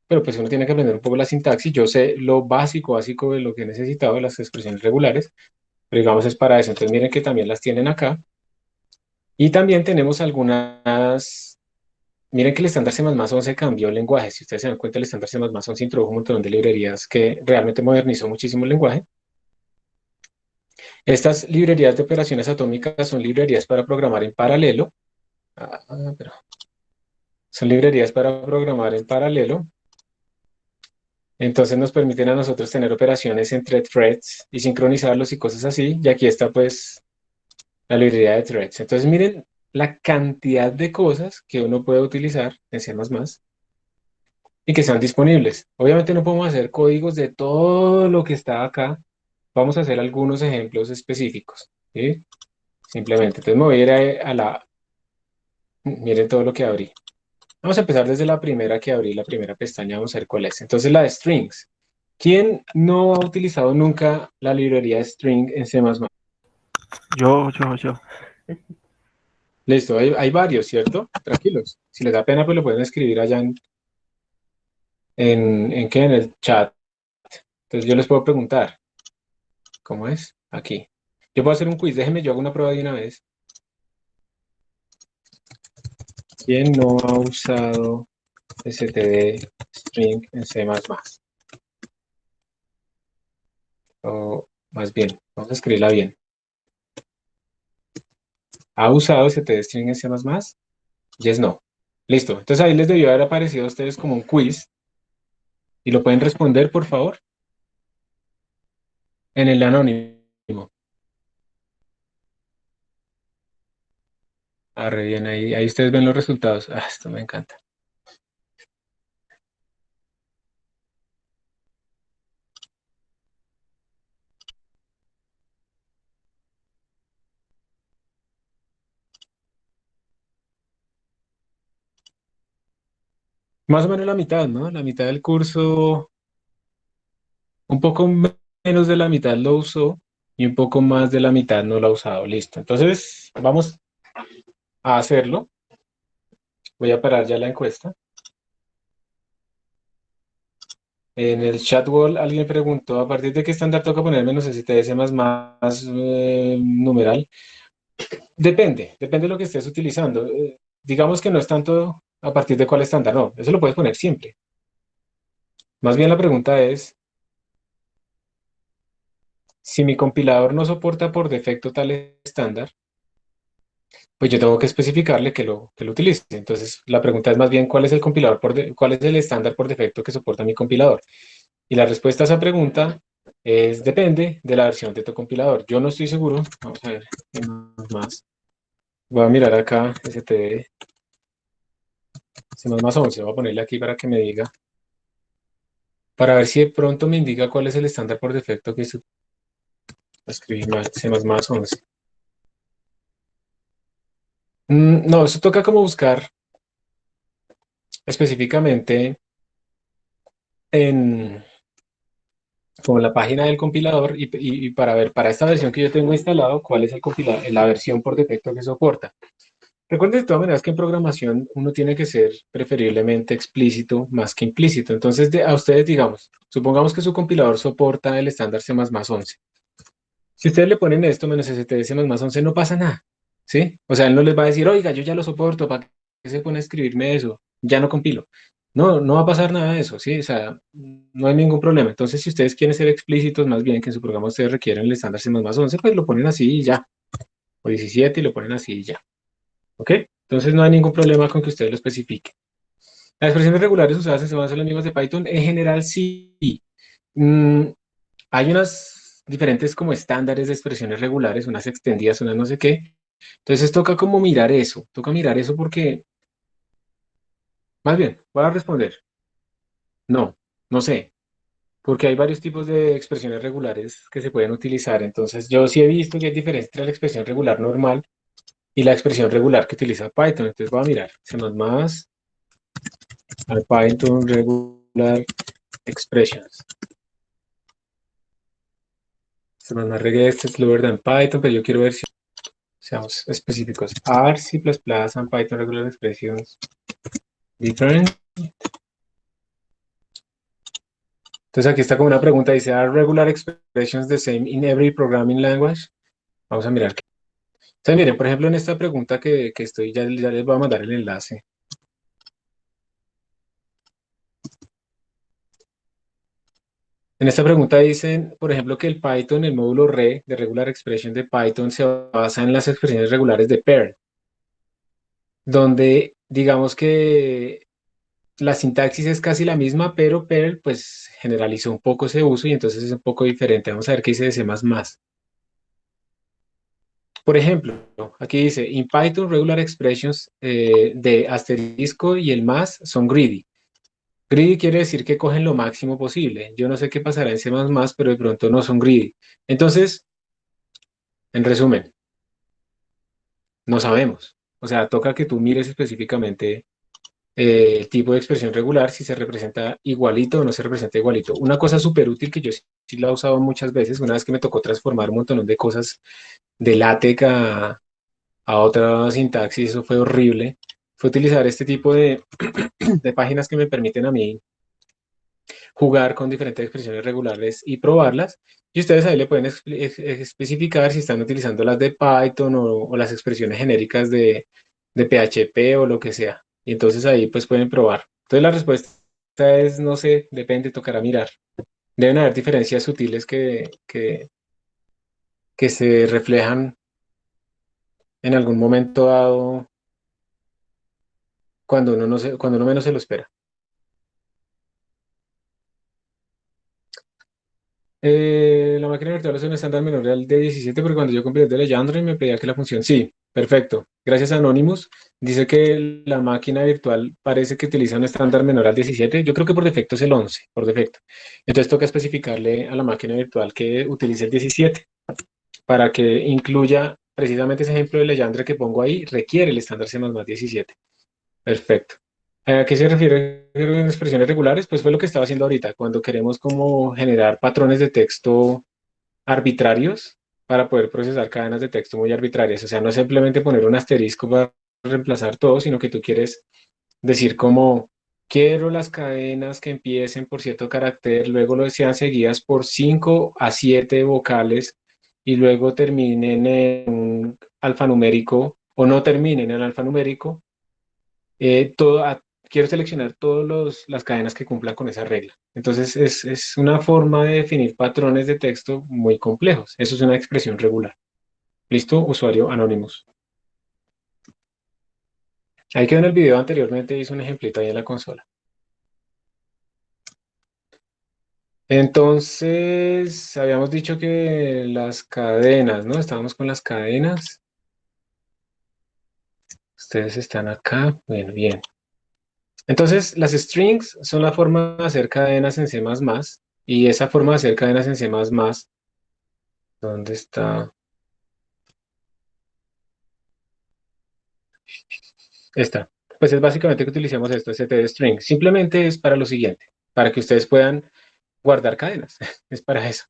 Pero pues uno tiene que aprender un poco la sintaxis. Yo sé lo básico de lo que he necesitado de las expresiones regulares, pero digamos es para eso. Entonces miren que también las tienen acá. Y también tenemos algunas. Miren que el estándar C++11 cambió el lenguaje. Si ustedes se dan cuenta, el estándar C++11 introdujo un montón de librerías que realmente modernizó muchísimo el lenguaje. Estas librerías de operaciones atómicas son librerías para programar en paralelo. Son librerías para programar en paralelo. Entonces nos permiten a nosotros tener operaciones entre threads y sincronizarlos y cosas así. Y aquí está pues la librería de threads. Entonces miren la cantidad de cosas que uno puede utilizar en C++ y que sean disponibles. Obviamente no podemos hacer códigos de todo lo que está acá. Vamos a hacer algunos ejemplos específicos, ¿sí? Simplemente. Entonces me voy a ir a la... Miren todo lo que abrí. Vamos a empezar desde la primera que abrí, la primera pestaña, vamos a ver cuál es. Entonces la de strings. ¿Quién no ha utilizado nunca la librería de string en C++? Yo. Listo, hay varios, ¿cierto? Tranquilos. Si les da pena, pues lo pueden escribir allá ¿qué? En el chat. Entonces yo les puedo preguntar. ¿Cómo es? Aquí. Yo puedo hacer un quiz. Déjenme, yo hago una prueba de una vez. ¿Quién no ha usado std string en C++? O más bien, vamos a escribirla bien. ¿Ha usado std string en C++? Yes, no. Listo. Entonces ahí les debió haber aparecido a ustedes como un quiz. ¿Y lo pueden responder, por favor? En el anónimo. Re bien, ahí ustedes ven los resultados. Esto me encanta. Más o menos la mitad, ¿no? La mitad del curso, un poco menos de la mitad lo usó y un poco más de la mitad no lo ha usado. Listo. Entonces, vamos a hacerlo. Voy a parar ya la encuesta. En el chat wall alguien preguntó, ¿a partir de qué estándar toca poner menos STS más numeral? Depende de lo que estés utilizando. Digamos que no es tanto a partir de cuál estándar, no, eso lo puedes poner siempre. Más bien la pregunta es, si mi compilador no soporta por defecto tal estándar, pues yo tengo que especificarle que lo utilice. Entonces, la pregunta es más bien, ¿cuál es el compilador cuál es el estándar por defecto que soporta mi compilador? Y la respuesta a esa pregunta es, depende de la versión de tu compilador. Yo no estoy seguro. Vamos a ver qué más. Voy a mirar acá, std C++11, voy a ponerle aquí para que me diga, para ver si de pronto me indica cuál es el estándar por defecto que se escribir mal, C++11. No, eso toca como buscar específicamente como la página del compilador y para ver, para esta versión que yo tengo instalado, cuál es la versión por defecto que soporta. Recuerden de todas maneras que en programación uno tiene que ser preferiblemente explícito más que implícito. Entonces, a ustedes, digamos, supongamos que su compilador soporta el estándar C++11. Si ustedes le ponen esto menos std C++11, no pasa nada, ¿sí? O sea, él no les va a decir, oiga, yo ya lo soporto, ¿para qué se pone a escribirme eso? Ya no compilo. No, no va a pasar nada de eso, ¿sí? O sea, no hay ningún problema. Entonces, si ustedes quieren ser explícitos, más bien que en su programa ustedes requieren el estándar C++11, pues lo ponen así y ya. O 17 y lo ponen así y ya. ¿Ok? Entonces no hay ningún problema con que ustedes lo especifiquen. Las expresiones regulares usadas en C++ son las mismas de Python. En general, sí. Hay unas diferentes como estándares de expresiones regulares, unas extendidas, unas no sé qué. Entonces toca como mirar eso, porque, más bien, voy a responder, no, no sé, porque hay varios tipos de expresiones regulares que se pueden utilizar. Entonces yo sí he visto que hay diferencia entre la expresión regular normal y la expresión regular que utiliza Python. Entonces voy a mirar, C++, al Python regular expressions. C++ regex is lower than Python, pero yo quiero ver si seamos específicos. Are C++ and Python regular expressions different? Entonces aquí está como una pregunta, dice, ¿Are regular expressions the same in every programming language? Vamos a mirar. Entonces miren, por ejemplo, en esta pregunta que estoy, ya les voy a mandar el enlace. En esta pregunta dicen, por ejemplo, que el Python, el módulo RE de Regular Expression de Python se basa en las expresiones regulares de Perl, donde digamos que la sintaxis es casi la misma, pero Perl pues generalizó un poco ese uso y entonces es un poco diferente. Vamos a ver qué dice de C++. Por ejemplo, aquí dice, in Python regular expressions de asterisco y el más son greedy. Greedy quiere decir que cogen lo máximo posible. Yo no sé qué pasará en C++, pero de pronto no son greedy. Entonces, en resumen, no sabemos. O sea, toca que tú mires específicamente el tipo de expresión regular, si se representa igualito o no se representa igualito. Una cosa súper útil que yo sí la he usado muchas veces, una vez que me tocó transformar un montón de cosas de LaTeX a otra sintaxis, eso fue horrible, fue utilizar este tipo de, de páginas que me permiten a mí jugar con diferentes expresiones regulares y probarlas. Y ustedes ahí le pueden especificar si están utilizando las de Python o las expresiones genéricas de PHP o lo que sea. Y entonces ahí pues pueden probar. Entonces la respuesta es, no sé, depende, tocará mirar. Deben haber diferencias sutiles que se reflejan en algún momento dado cuando uno, no se, cuando uno menos se lo espera. La máquina virtual es un estándar menor al de 17, porque cuando yo compré el de Legendre me pedía que la función, sí, perfecto. Gracias a Anonymous, dice que la máquina virtual parece que utiliza un estándar menor al 17. Yo creo que por defecto es el 11, por defecto. Entonces toca especificarle a la máquina virtual que utilice el 17 para que incluya precisamente ese ejemplo de Legendre que pongo ahí, requiere el estándar C++ 17. Perfecto. ¿A qué se refiere en expresiones regulares? Pues fue lo que estaba haciendo ahorita, cuando queremos como generar patrones de texto arbitrarios para poder procesar cadenas de texto muy arbitrarias. O sea, no simplemente poner un asterisco para reemplazar todo, sino que tú quieres decir como, quiero las cadenas que empiecen por cierto carácter, luego lo sean seguidas por 5 a 7 vocales y luego terminen en un alfanumérico o no terminen en alfanumérico. Quiero seleccionar todas las cadenas que cumplan con esa regla. Entonces es una forma de definir patrones de texto muy complejos. Eso es una expresión regular. ¿Listo? Usuario Anonymous. Ahí quedó en el video anteriormente, hice un ejemplito ahí en la consola. Entonces, habíamos dicho que las cadenas, ¿no? Estábamos con las cadenas. Ustedes están acá. Bueno, bien. Entonces, las strings son la forma de hacer cadenas en C++, y esa forma de hacer cadenas en C++, ¿dónde está? Esta. Pues es básicamente que utilizamos esto, std_string. Simplemente es para lo siguiente, para que ustedes puedan guardar cadenas. Es para eso.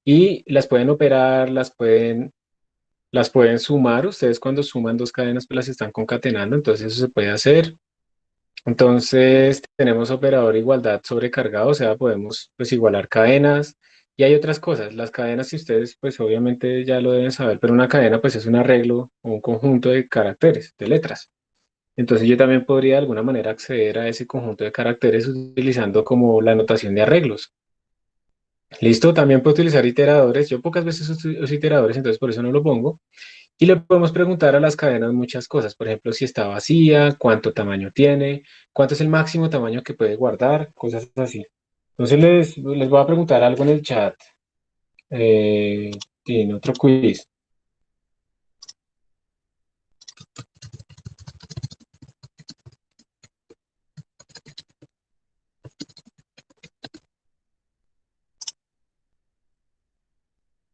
Y las pueden operar, las pueden sumar. Ustedes cuando suman dos cadenas, pues las están concatenando, entonces eso se puede hacer. Entonces tenemos operador igualdad sobrecargado, o sea, podemos pues igualar cadenas y hay otras cosas. Las cadenas, si ustedes pues obviamente ya lo deben saber, pero una cadena pues es un arreglo o un conjunto de caracteres, de letras. Entonces yo también podría de alguna manera acceder a ese conjunto de caracteres utilizando como la notación de arreglos. Listo, también puedo utilizar iteradores. Yo pocas veces uso iteradores, entonces por eso no lo pongo. Y le podemos preguntar a las cadenas muchas cosas. Por ejemplo, si está vacía, cuánto tamaño tiene, cuánto es el máximo tamaño que puede guardar, cosas así. Entonces les voy a preguntar algo en el chat. Tiene otro quiz.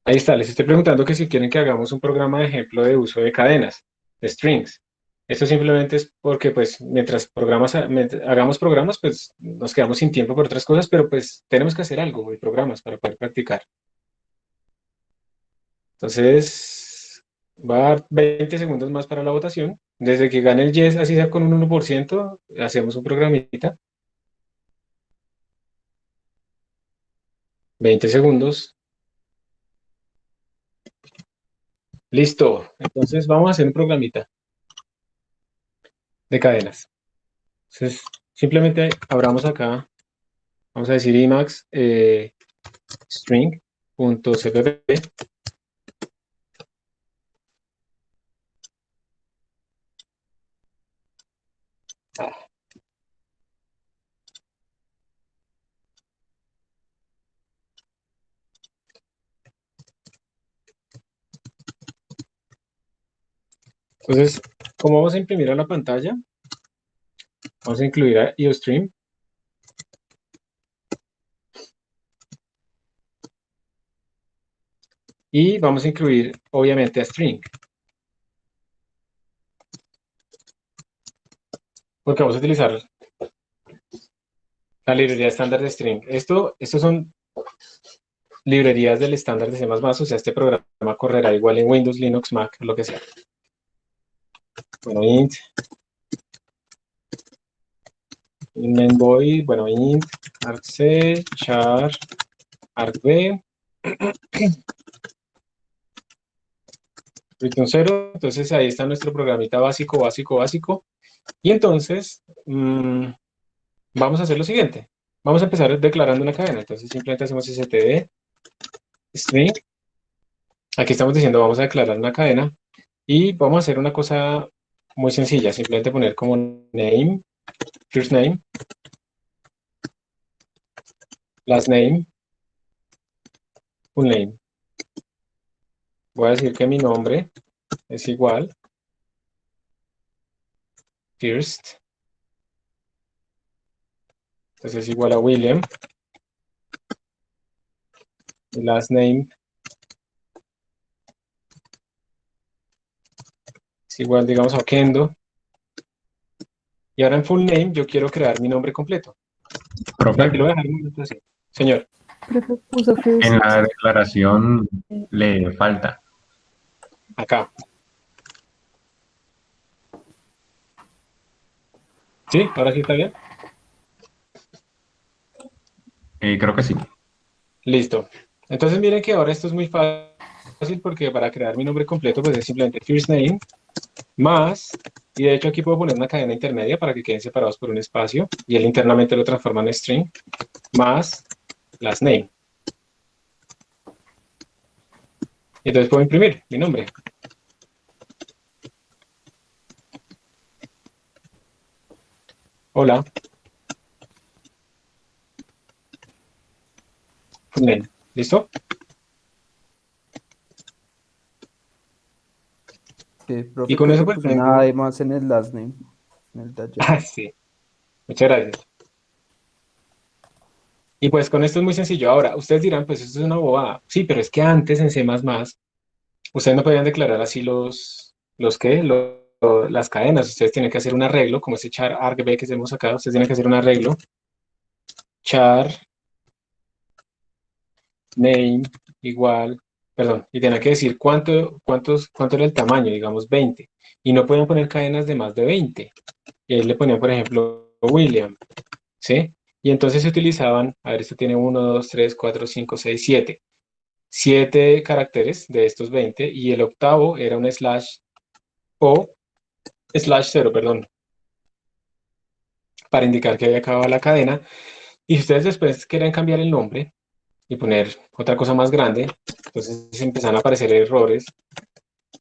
Ahí está, les estoy preguntando que si quieren que hagamos un programa de ejemplo de uso de cadenas, de strings. Esto simplemente es porque, pues, mientras hagamos programas, pues nos quedamos sin tiempo por otras cosas, pero pues tenemos que hacer algo de programas para poder practicar. Entonces, va a dar 20 segundos más para la votación. Desde que gane el yes, así sea con un 1%, hacemos un programita. 20 segundos. Listo. Entonces, vamos a hacer un programita de cadenas. Entonces, simplemente abramos acá, vamos a decir Emacs string.cpp. Entonces, como vamos a imprimir a la pantalla, vamos a incluir a IOStream. Y vamos a incluir, obviamente, a string. Porque vamos a utilizar la librería estándar de string. Estos son librerías del estándar de C++, o sea, este programa correrá igual en Windows, Linux, Mac, lo que sea. Bueno, int mainvoid, bueno, int argc char argv return 0. Entonces ahí está nuestro programita básico. Y entonces vamos a hacer lo siguiente. Vamos a empezar declarando una cadena. Entonces simplemente hacemos std string. Aquí estamos diciendo vamos a declarar una cadena y vamos a hacer una cosa muy sencilla. Simplemente poner como name, first name, last name, full name. Voy a decir que mi nombre es igual first. Entonces es igual a William. Y last name es igual, digamos, a Kendo. Y ahora en full name yo quiero crear mi nombre completo. Profe, Aquí lo voy a dejar un momento así. Señor, Profe, puso que en la declaración le falta. acá. ¿Sí? ¿Ahora sí está bien? Creo que sí. Listo. Entonces miren que ahora esto es muy fácil porque para crear mi nombre completo pues es simplemente first name más, y de hecho aquí puedo poner una cadena intermedia para que queden separados por un espacio y él internamente lo transforma en string, más last name. Y entonces puedo imprimir mi nombre. Hola. Full name. ¿Listo? Sí, profe, Y con creo eso que pues puso tengo... una E más en el last name. En el taller. Ah, sí. Muchas gracias. Y pues con esto es muy sencillo. Ahora, ustedes dirán, pues esto es una bobada. Sí, pero es que antes en C++, ustedes no podían declarar así las cadenas. Ustedes tienen que hacer un arreglo, como ese char argv que hemos acá. Ustedes tienen que hacer un arreglo. Char name igual, perdón, y tienen que decir cuánto era el tamaño, digamos 20. Y no pueden poner cadenas de más de 20. Y ahí le ponían, por ejemplo, William, ¿sí? Y entonces se utilizaban, a ver, esto tiene 1, 2, 3, 4, 5, 6, 7. 7 caracteres de estos 20 y el octavo era un slash o slash 0, perdón, para indicar que había acabado la cadena. Y si ustedes después querían cambiar el nombre y poner otra cosa más grande, entonces empiezan a aparecer errores,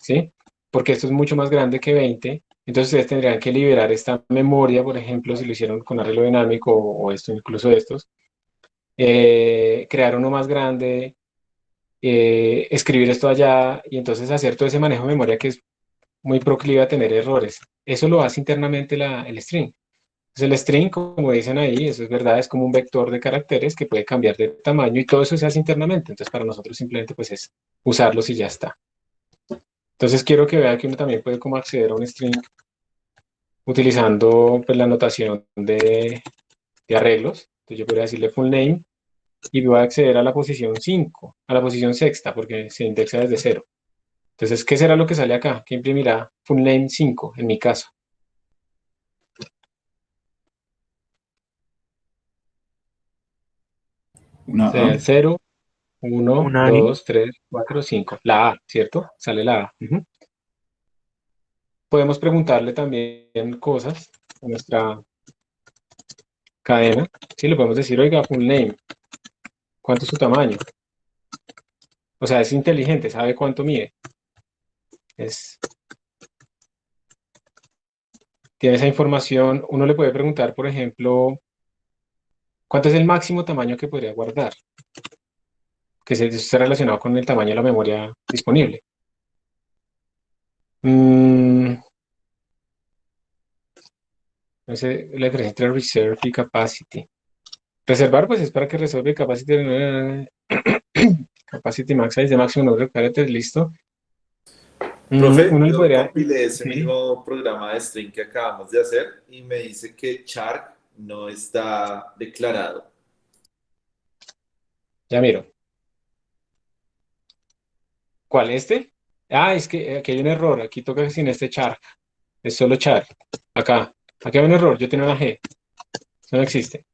¿sí? Porque esto es mucho más grande que 20, entonces ustedes tendrían que liberar esta memoria, por ejemplo, si lo hicieron con arreglo dinámico o esto, incluso estos, crear uno más grande, escribir esto allá y entonces hacer todo ese manejo de memoria que es muy proclive a tener errores. Eso lo hace internamente el string. Entonces el string, como dicen ahí, eso es verdad, es como un vector de caracteres que puede cambiar de tamaño y todo eso se hace internamente. Entonces para nosotros simplemente pues es usarlos y ya está. Entonces quiero que vean que uno también puede como acceder a un string utilizando pues la notación de arreglos. Entonces yo podría decirle full name y voy a acceder a la posición 5, a la posición sexta, porque se indexa desde 0. Entonces, ¿qué será lo que sale acá? ¿Qué imprimirá full name 5 en mi caso? Una Sería A. el 0, 1, Una I. 2, 3, 4, 5. La A, ¿cierto? Sale la A. Ujú. Podemos preguntarle también cosas a nuestra cadena. Sí, le podemos decir, oiga, full name, ¿cuánto es su tamaño? O sea, es inteligente, sabe cuánto mide. Tiene esa información. Uno le puede preguntar, por ejemplo, ¿cuánto es el máximo tamaño que podría guardar? Que esté relacionado con el tamaño de la memoria disponible. La diferencia entre reserve y capacity. Reservar, pues es para que reserve capacity, capacity max size de máximo número de caracteres, listo. Profe, Uno le yo podría, compilé ese sí, mismo programa de string que acabamos de hacer y me dice que char no está declarado. ya miro. ¿Cuál este? Ah, es que aquí hay un error, aquí toca sin este char, es solo char. Aquí hay un error, yo tengo una G, eso no existe.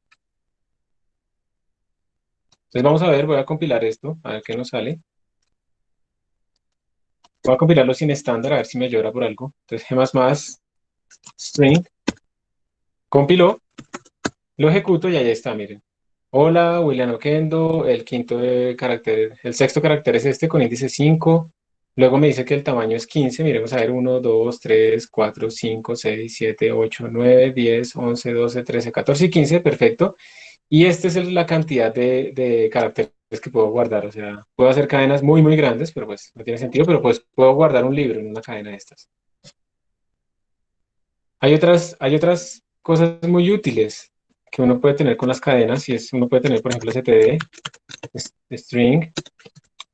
Entonces vamos a ver, voy a compilar esto, a ver qué nos sale. Voy a compilarlo sin estándar, a ver si me llora por algo. Entonces G++ string, compiló, lo ejecuto y ahí está, miren. Hola, William Oquendo, el quinto carácter, el sexto carácter es este con índice 5. Luego me dice que el tamaño es 15. Miremos a ver, 1, 2, 3, 4, 5, 6, 7, 8, 9, 10, 11, 12, 13, 14 y 15, perfecto. Y esta es la cantidad de caracteres que puedo guardar. O sea, puedo hacer cadenas muy, muy grandes, pero pues no tiene sentido, pero pues puedo guardar un libro en una cadena de estas. Hay otras cosas muy útiles que uno puede tener con las cadenas, y uno puede tener, por ejemplo, std, string,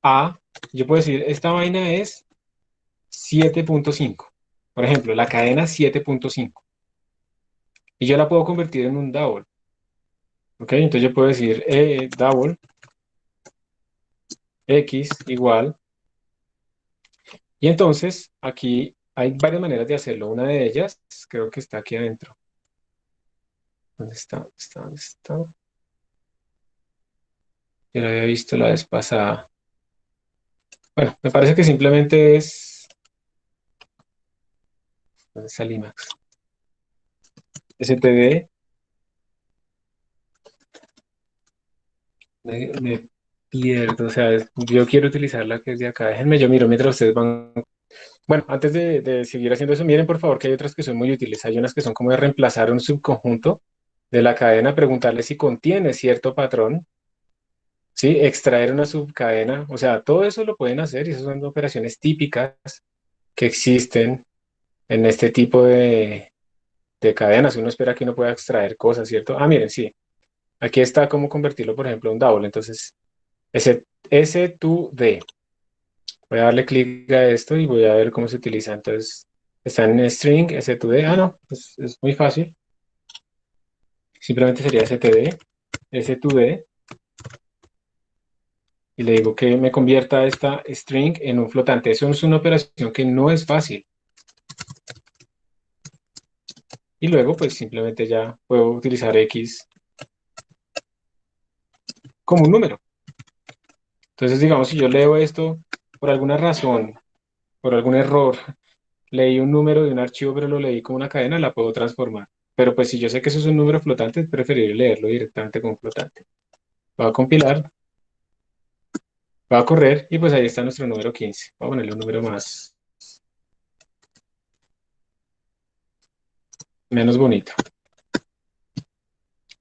a, yo puedo decir, esta vaina es 7.5, por ejemplo, la cadena 7.5, y yo la puedo convertir en un double, ¿ok? Entonces yo puedo decir double x igual, y entonces aquí hay varias maneras de hacerlo. Una de ellas creo que está aquí adentro. ¿Dónde está? ¿Dónde está? Yo lo había visto la vez pasada. Bueno, me parece que simplemente es... ¿Dónde está el IMAX? std, me pierdo, o sea, yo quiero utilizar la que es de acá. Déjenme, yo miro mientras ustedes van. Bueno, antes de seguir haciendo eso, miren por favor que hay otras que son muy útiles. Hay unas que son como de reemplazar un subconjunto de la cadena, preguntarle si contiene cierto patrón, ¿sí? Extraer una subcadena, o sea, todo eso lo pueden hacer y esas son operaciones típicas que existen en este tipo de cadenas. Uno espera que uno pueda extraer cosas, ¿cierto? Ah, miren, sí. Aquí está cómo convertirlo, por ejemplo, a un double. Entonces, S to D. Voy a darle clic a esto y voy a ver cómo se utiliza. Entonces, está en string, S to D. Ah, no, pues es muy fácil. Simplemente sería std, S to D. Y le digo que me convierta esta string en un flotante. Eso es una operación que no es fácil. Y luego, pues simplemente ya puedo utilizar X como un número. Entonces, digamos, si yo leo esto por alguna razón, por algún error, leí un número de un archivo, pero lo leí como una cadena, la puedo transformar. Pero pues si yo sé que eso es un número flotante, es preferible leerlo directamente como flotante. Voy a compilar, va a correr y pues ahí está nuestro número 15. Voy a ponerle un número menos bonito.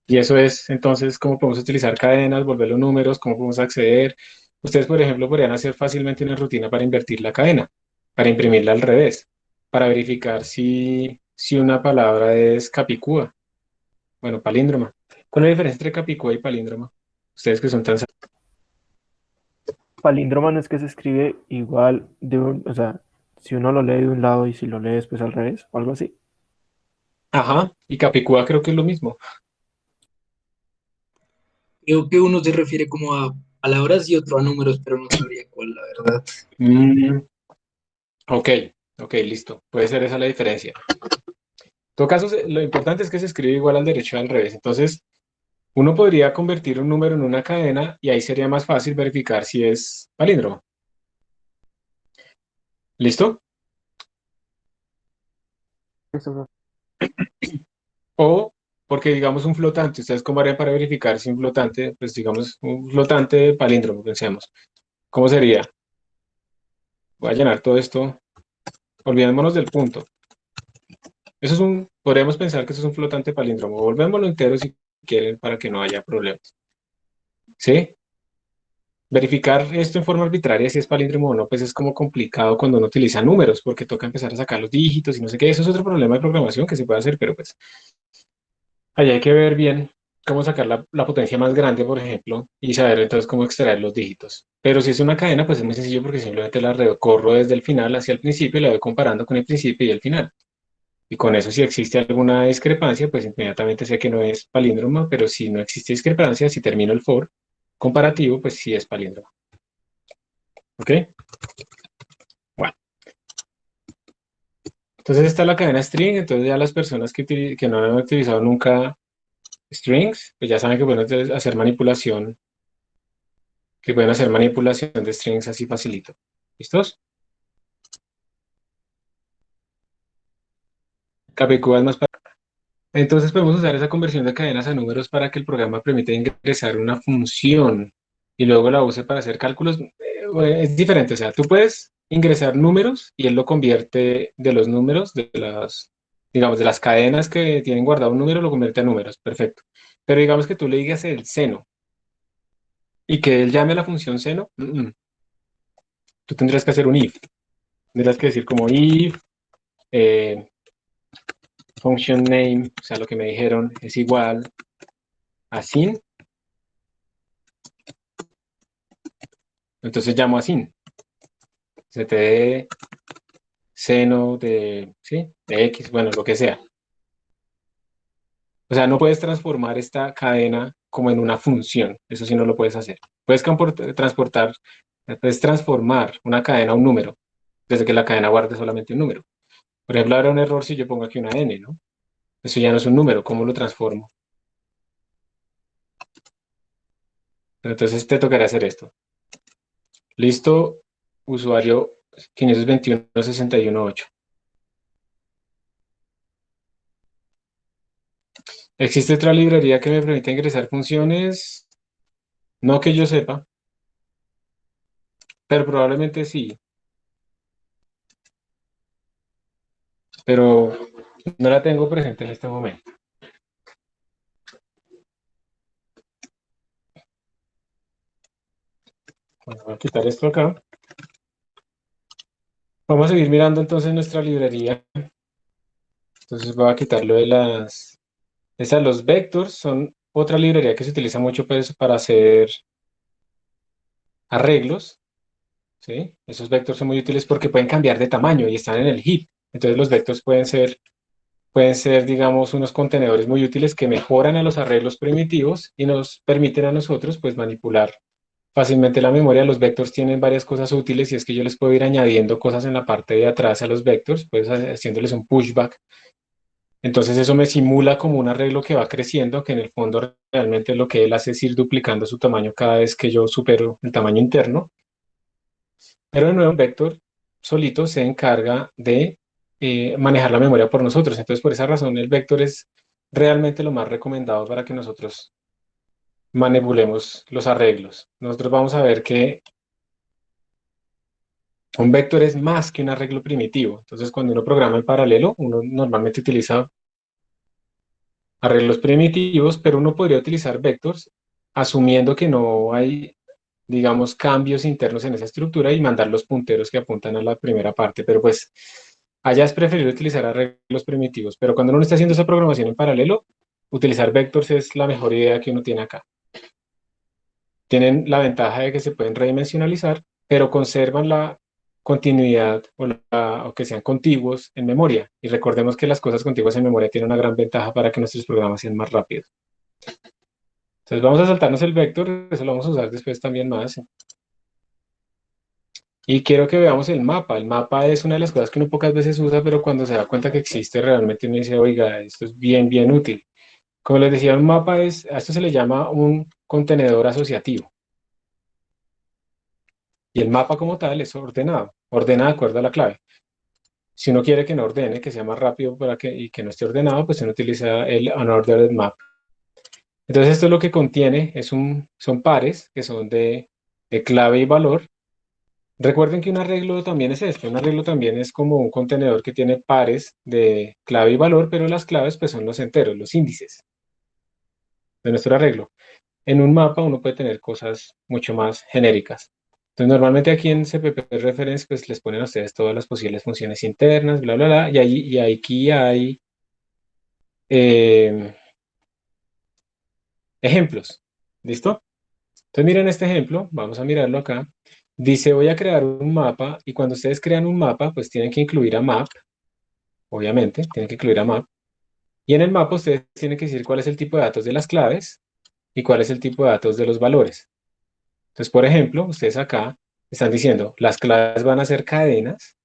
Y eso es entonces cómo podemos utilizar cadenas, volverlo números, cómo podemos acceder. Ustedes, por ejemplo, podrían hacer fácilmente una rutina para invertir la cadena, para imprimirla al revés, para verificar si una palabra es capicúa, bueno, palíndroma. ¿Cuál es la diferencia entre capicúa y palíndroma? Ustedes que son tan... Palíndroma no es que se escribe igual o sea, si uno lo lee de un lado y si lo lee después al revés, o algo así. Ajá, y capicúa creo que es lo mismo. Creo que uno se refiere como a palabras y otro a números, pero no sabría cuál, la verdad. Mm, ok, ok, listo. Puede ser esa la diferencia. En todo caso, lo importante es que se escribe igual al derecho y al revés. Entonces, uno podría convertir un número en una cadena y ahí sería más fácil verificar si es palíndromo. ¿Listo? Eso, O porque digamos un flotante, ¿ustedes cómo harían para verificar si un flotante, pues digamos un flotante palíndromo, pensemos? ¿Cómo sería? Voy a llenar todo esto. Olvidémonos del punto. Eso es podríamos pensar que eso es un flotante palíndromo. Volvémoslo entero si quieren para que no haya problemas. ¿Sí? Verificar esto en forma arbitraria si es palíndromo o no, pues es como complicado cuando uno utiliza números, porque toca empezar a sacar los dígitos y no sé qué. Eso es otro problema de programación que se puede hacer, pero pues allá hay que ver bien cómo sacar la potencia más grande, por ejemplo, y saber entonces cómo extraer los dígitos. Pero si es una cadena, pues es muy sencillo porque simplemente la recorro desde el final hacia el principio y la voy comparando con el principio y el final. Y con eso, si existe alguna discrepancia, pues inmediatamente sé que no es palíndromo, pero si no existe discrepancia, si termino el for comparativo, pues sí es palíndromo. ¿Ok? Bueno. Entonces está la cadena string, entonces ya las personas que no han utilizado nunca strings, pues ya saben que pueden hacer manipulación, de strings así facilito. ¿Listos? Capicúa es más para... Entonces podemos usar esa conversión de cadenas a números para que el programa permita ingresar una función y luego la use para hacer cálculos. Es diferente, o sea, tú puedes ingresar números y él lo convierte de los números, digamos, de las cadenas que tienen guardado un número, lo convierte a números, perfecto. Pero digamos que tú le digas el seno y que él llame a la función seno, tú tendrías que hacer un if. Tendrías que decir como if, eh, function name, o sea, lo que me dijeron es igual a sin, entonces llamo a sin. Se te dé seno de, ¿sí? De X, bueno, lo que sea. O sea, no puedes transformar esta cadena como en una función, eso sí no lo puedes hacer. Puedes puedes transformar una cadena a un número, desde que la cadena guarde solamente un número. Por ejemplo, habrá un error si yo pongo aquí una n, ¿no? Eso ya no es un número, ¿cómo lo transformo? Entonces te tocará hacer esto. Listo, usuario 521.61.8. ¿Existe otra librería que me permita ingresar funciones? No que yo sepa, pero probablemente sí. Pero no la tengo presente en este momento. Bueno, voy a quitar esto acá. Vamos a seguir mirando entonces nuestra librería. Entonces voy a quitarlo de las... los vectors son otra librería que se utiliza mucho pues, para hacer arreglos. ¿Sí? Esos vectors son muy útiles porque pueden cambiar de tamaño y están en el heap. Entonces los vectors pueden ser, digamos, unos contenedores muy útiles que mejoran a los arreglos primitivos y nos permiten a nosotros pues manipular fácilmente la memoria. Los vectors tienen varias cosas útiles y es que yo les puedo ir añadiendo cosas en la parte de atrás a los vectors, pues haciéndoles un pushback. Entonces eso me simula como un arreglo que va creciendo, que en el fondo realmente lo que él hace es ir duplicando su tamaño cada vez que yo supero el tamaño interno. Pero de nuevo, un vector solito se encarga de manejar la memoria por nosotros. Entonces por esa razón el vector es realmente lo más recomendado para que nosotros manipulemos los arreglos. Nosotros vamos a ver que un vector es más que un arreglo primitivo. Entonces, cuando uno programa en paralelo, uno normalmente utiliza arreglos primitivos, pero uno podría utilizar vectors asumiendo que no hay digamos, cambios internos en esa estructura y mandar los punteros que apuntan a la primera parte, pero pues allá es preferible utilizar arreglos primitivos, pero cuando uno está haciendo esa programación en paralelo, utilizar vectors es la mejor idea que uno tiene acá. Tienen la ventaja de que se pueden redimensionalizar, pero conservan la continuidad o que sean contiguos en memoria. Y recordemos que las cosas contiguas en memoria tienen una gran ventaja para que nuestros programas sean más rápidos. Entonces vamos a saltarnos el vector, eso lo vamos a usar después también más. Y quiero que veamos el mapa. El mapa es una de las cosas que uno pocas veces usa, pero cuando se da cuenta que existe realmente uno dice, oiga, esto es bien, bien útil. Como les decía, un mapa a esto se le llama un contenedor asociativo. Y el mapa como tal es ordenado, ordena de acuerdo a la clave. Si uno quiere que no ordene, que sea más rápido y que no esté ordenado, pues uno utiliza el unordered map. Entonces esto lo que contiene son pares que son de clave y valor. Recuerden que un arreglo también es esto, un arreglo también es como un contenedor que tiene pares de clave y valor, pero las claves pues son los enteros, los índices de nuestro arreglo. En un mapa uno puede tener cosas mucho más genéricas. Entonces normalmente aquí en CPP Reference pues les ponen a ustedes todas las posibles funciones internas, bla, bla, bla, y aquí hay ejemplos, ¿listo? Entonces miren este ejemplo, vamos a mirarlo acá. Dice, voy a crear un mapa, y cuando ustedes crean un mapa, pues tienen que incluir a map, obviamente, tienen que incluir a map. Y en el mapa ustedes tienen que decir cuál es el tipo de datos de las claves y cuál es el tipo de datos de los valores. Entonces, por ejemplo, ustedes acá están diciendo, las claves van a ser cadenas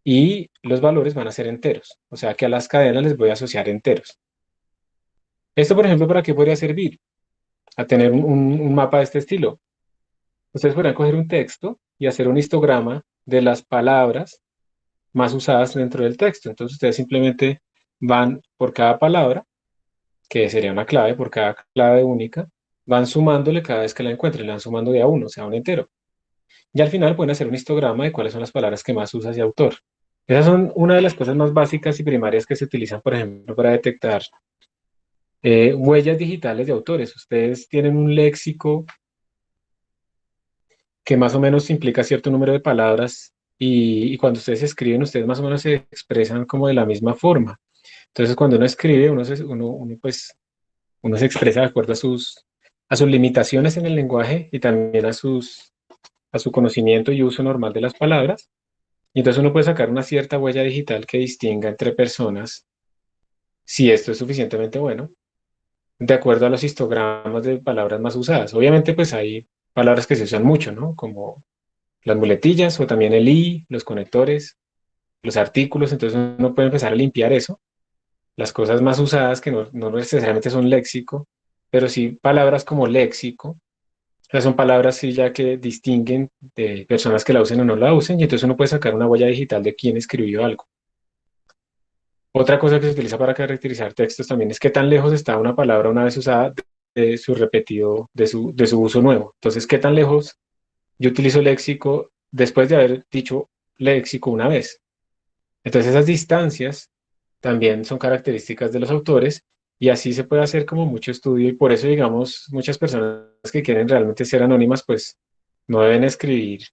y los valores van a ser enteros. O sea que a las cadenas les voy a asociar enteros. Esto, por ejemplo, ¿para qué podría servir? A tener un mapa de este estilo. Ustedes podrían coger un texto y hacer un histograma de las palabras más usadas dentro del texto. Entonces ustedes simplemente van por cada palabra, que sería una clave, por cada clave única, van sumándole cada vez que la encuentren, le van sumando de a uno, o sea, un entero. Y al final pueden hacer un histograma de cuáles son las palabras que más usa ese autor. Esas son una de las cosas más básicas y primarias que se utilizan, por ejemplo, para detectar huellas digitales de autores. Ustedes tienen un léxico que más o menos implica cierto número de palabras y cuando ustedes escriben, ustedes más o menos se expresan como de la misma forma. Entonces, cuando uno escribe, uno se expresa de acuerdo a sus limitaciones en el lenguaje y también a su conocimiento y uso normal de las palabras. Y entonces uno puede sacar una cierta huella digital que distinga entre personas, si esto es suficientemente bueno, de acuerdo a los histogramas de palabras más usadas. Obviamente, pues hay palabras que se usan mucho, ¿no? Como las muletillas o también el i, los conectores, los artículos. Entonces uno puede empezar a limpiar eso. Las cosas más usadas que no necesariamente son léxico, pero sí palabras como léxico. O sea, son palabras sí ya que distinguen de personas que la usen o no la usen, y entonces uno puede sacar una huella digital de quién escribió algo. Otra cosa que se utiliza para caracterizar textos también es qué tan lejos está una palabra una vez usada de su repetido, de su uso nuevo. Entonces, qué tan lejos yo utilizo léxico después de haber dicho léxico una vez. Entonces, esas distancias también son características de los autores y así se puede hacer como mucho estudio y por eso, digamos, muchas personas que quieren realmente ser anónimas, pues no deben escribir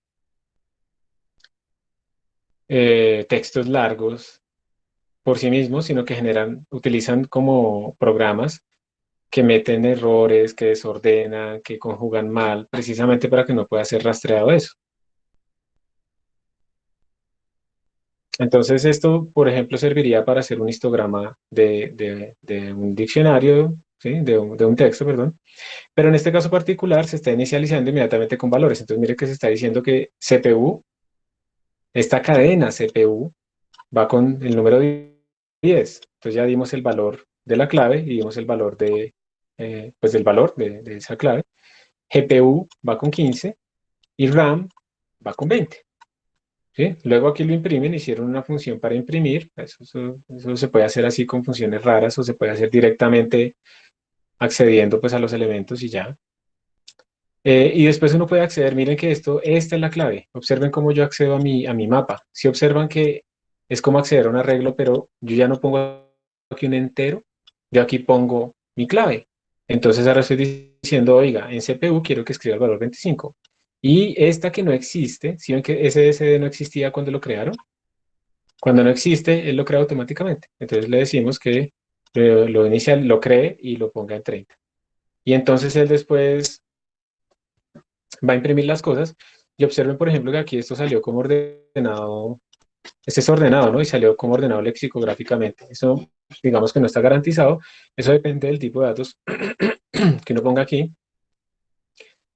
textos largos por sí mismos, sino que utilizan como programas que meten errores, que desordenan, que conjugan mal, precisamente para que no pueda ser rastreado eso. Entonces esto, por ejemplo, serviría para hacer un histograma de un diccionario, ¿sí? de un texto, perdón. Pero en este caso particular se está inicializando inmediatamente con valores. Entonces mire que se está diciendo que CPU, esta cadena CPU, va con el número 10. Entonces ya dimos el valor de la clave y dimos el valor pues del valor de esa clave. GPU va con 15 y RAM va con 20. ¿Sí? Luego aquí lo imprimen, hicieron una función para imprimir. Eso se puede hacer así con funciones raras o se puede hacer directamente accediendo pues a los elementos y ya. Y después uno puede acceder, miren que esta es la clave. Observen cómo yo accedo a mi mapa. Si observan que es como acceder a un arreglo, pero yo ya no pongo aquí un entero, yo aquí pongo mi clave. Entonces ahora estoy diciendo, oiga, en CPU quiero que escriba el valor 25. Y esta que no existe, ¿sí ven que SSD no existía cuando lo crearon? Cuando no existe, él lo crea automáticamente. Entonces le decimos que lo inicial, lo cree y lo ponga en 30. Y entonces él después va a imprimir las cosas. Y observen, por ejemplo, que aquí esto salió como ordenado. Este es ordenado, ¿no? Y salió como ordenado lexicográficamente. Eso, digamos que no está garantizado. Eso depende del tipo de datos que uno ponga aquí.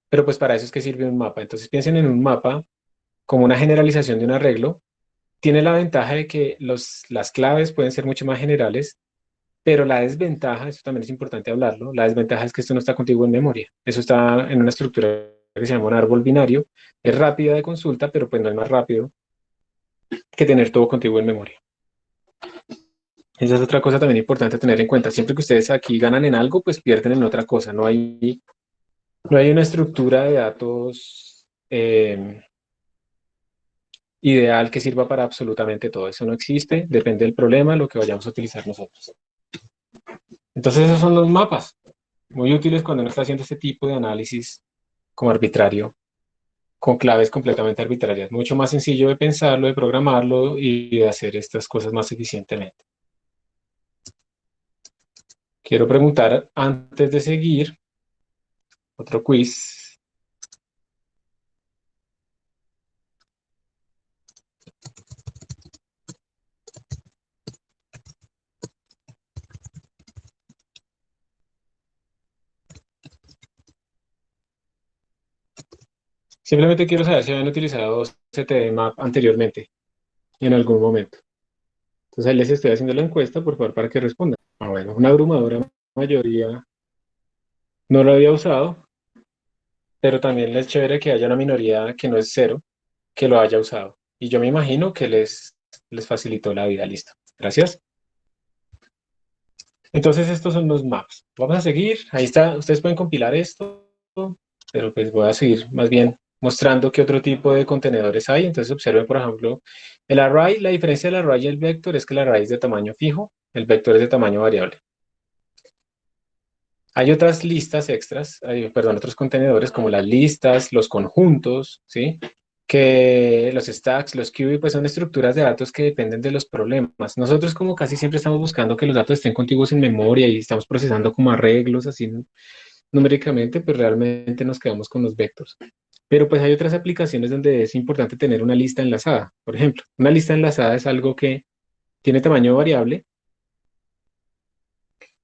Pero pues para eso es que sirve un mapa. Entonces piensen en un mapa como una generalización de un arreglo. Tiene la ventaja de que las claves pueden ser mucho más generales, pero la desventaja, eso también es importante hablarlo, la desventaja es que esto no está contigo en memoria. Eso está en una estructura que se llama un árbol binario. Es rápida de consulta, pero pues no es más rápido que tener todo contigo en memoria. Esa es otra cosa también importante a tener en cuenta. Siempre que ustedes aquí ganan en algo, pues pierden en otra cosa. No hay una estructura de datos ideal que sirva para absolutamente todo. Eso no existe, depende del problema, lo que vayamos a utilizar nosotros. Entonces esos son los mapas, muy útiles cuando uno está haciendo este tipo de análisis como arbitrario, con claves completamente arbitrarias. Mucho más sencillo de pensarlo, de programarlo y de hacer estas cosas más eficientemente. Quiero preguntar, antes de seguir, otro quiz. Simplemente quiero saber si habían utilizado CTD-Map anteriormente, en algún momento. Entonces ahí les estoy haciendo la encuesta, por favor, para que respondan. Bueno, una abrumadora mayoría no lo había usado, pero también es chévere que haya una minoría que no es cero, que lo haya usado. Y yo me imagino que les facilitó la vida. Listo. Gracias. Entonces estos son los maps. Vamos a seguir. Ahí está. Ustedes pueden compilar esto, pero pues voy a seguir más bien mostrando qué otro tipo de contenedores hay. Entonces observen, por ejemplo, el array. La diferencia del array y el vector es que el array es de tamaño fijo, el vector es de tamaño variable. Hay otras listas extras, perdón, otros contenedores como las listas, los conjuntos, ¿sí? Que los stacks, los queues, pues son estructuras de datos que dependen de los problemas. Nosotros como casi siempre estamos buscando que los datos estén contiguos en memoria y estamos procesando como arreglos así numéricamente, pues realmente nos quedamos con los vectors. Pero pues hay otras aplicaciones donde es importante tener una lista enlazada. Por ejemplo, una lista enlazada es algo que tiene tamaño variable,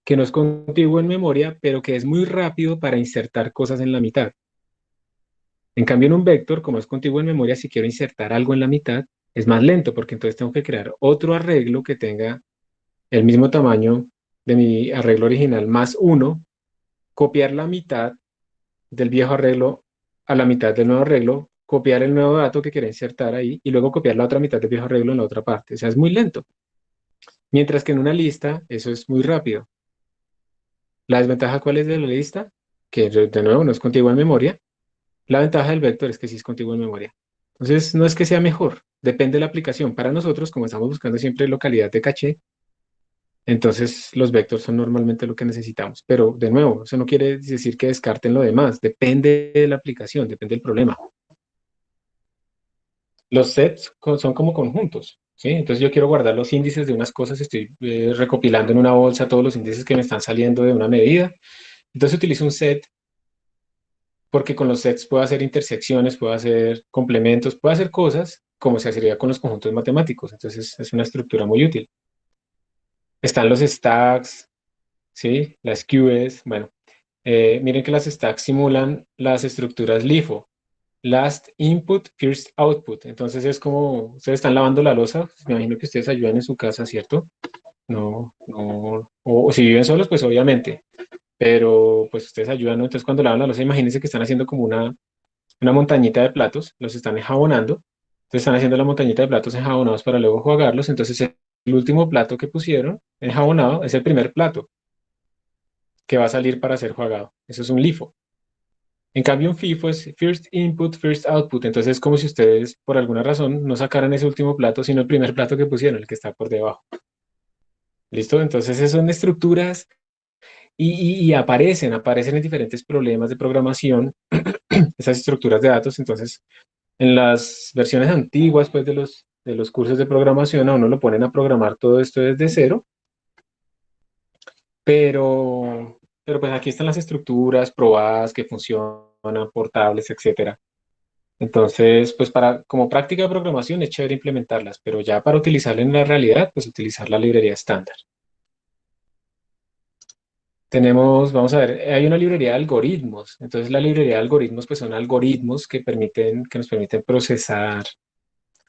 que no es contiguo en memoria, pero que es muy rápido para insertar cosas en la mitad. En cambio, en un vector, como es contiguo en memoria, si quiero insertar algo en la mitad, es más lento, porque entonces tengo que crear otro arreglo que tenga el mismo tamaño de mi arreglo original, más uno, copiar la mitad del viejo arreglo a la mitad del nuevo arreglo, copiar el nuevo dato que quiero insertar ahí, y luego copiar la otra mitad del viejo arreglo en la otra parte. O sea, es muy lento. Mientras que en una lista, eso es muy rápido. ¿La desventaja cuál es de la lista? Que de nuevo no es contigua en memoria. La ventaja del vector es que sí es contigua en memoria. Entonces, no es que sea mejor, depende de la aplicación. Para nosotros, como estamos buscando siempre localidad de caché, entonces los vectors son normalmente lo que necesitamos. Pero, de nuevo, eso no quiere decir que descarten lo demás. Depende de la aplicación, depende del problema. Los sets son como conjuntos, ¿sí? Entonces yo quiero guardar los índices de unas cosas, estoy recopilando en una bolsa todos los índices que me están saliendo de una medida. Entonces utilizo un set porque con los sets puedo hacer intersecciones, puedo hacer complementos, puedo hacer cosas como se haría con los conjuntos matemáticos. Entonces es una estructura muy útil. Están los stacks, ¿sí? Las queues. Bueno, miren que las stacks simulan las estructuras LIFO. Last input, first output. Entonces es como, ustedes están lavando la loza, me imagino que ustedes ayudan en su casa, ¿cierto? No, o si viven solos, pues obviamente. Pero pues ustedes ayudan, ¿no? Entonces cuando lavan la loza, imagínense que están haciendo como una montañita de platos, los están enjabonando, entonces están haciendo la montañita de platos enjabonados para luego jugarlos, entonces el último plato que pusieron enjabonado es el primer plato que va a salir para ser jugado. Eso es un LIFO. En cambio, un FIFO es First Input, First Output. Entonces es como si ustedes, por alguna razón, no sacaran ese último plato, sino el primer plato que pusieron, el que está por debajo. ¿Listo? Entonces esas son estructuras y aparecen en diferentes problemas de programación esas estructuras de datos. Entonces, en las versiones antiguas pues, de los cursos de programación, a uno lo ponen a programar todo esto desde cero, pero pues aquí están las estructuras probadas que funcionan, portables, etcétera. Entonces, pues como práctica de programación es chévere implementarlas, pero ya para utilizarla en la realidad, pues utilizar la librería estándar. Vamos a ver, hay una librería de algoritmos. Entonces, la librería de algoritmos, pues son algoritmos que nos permiten procesar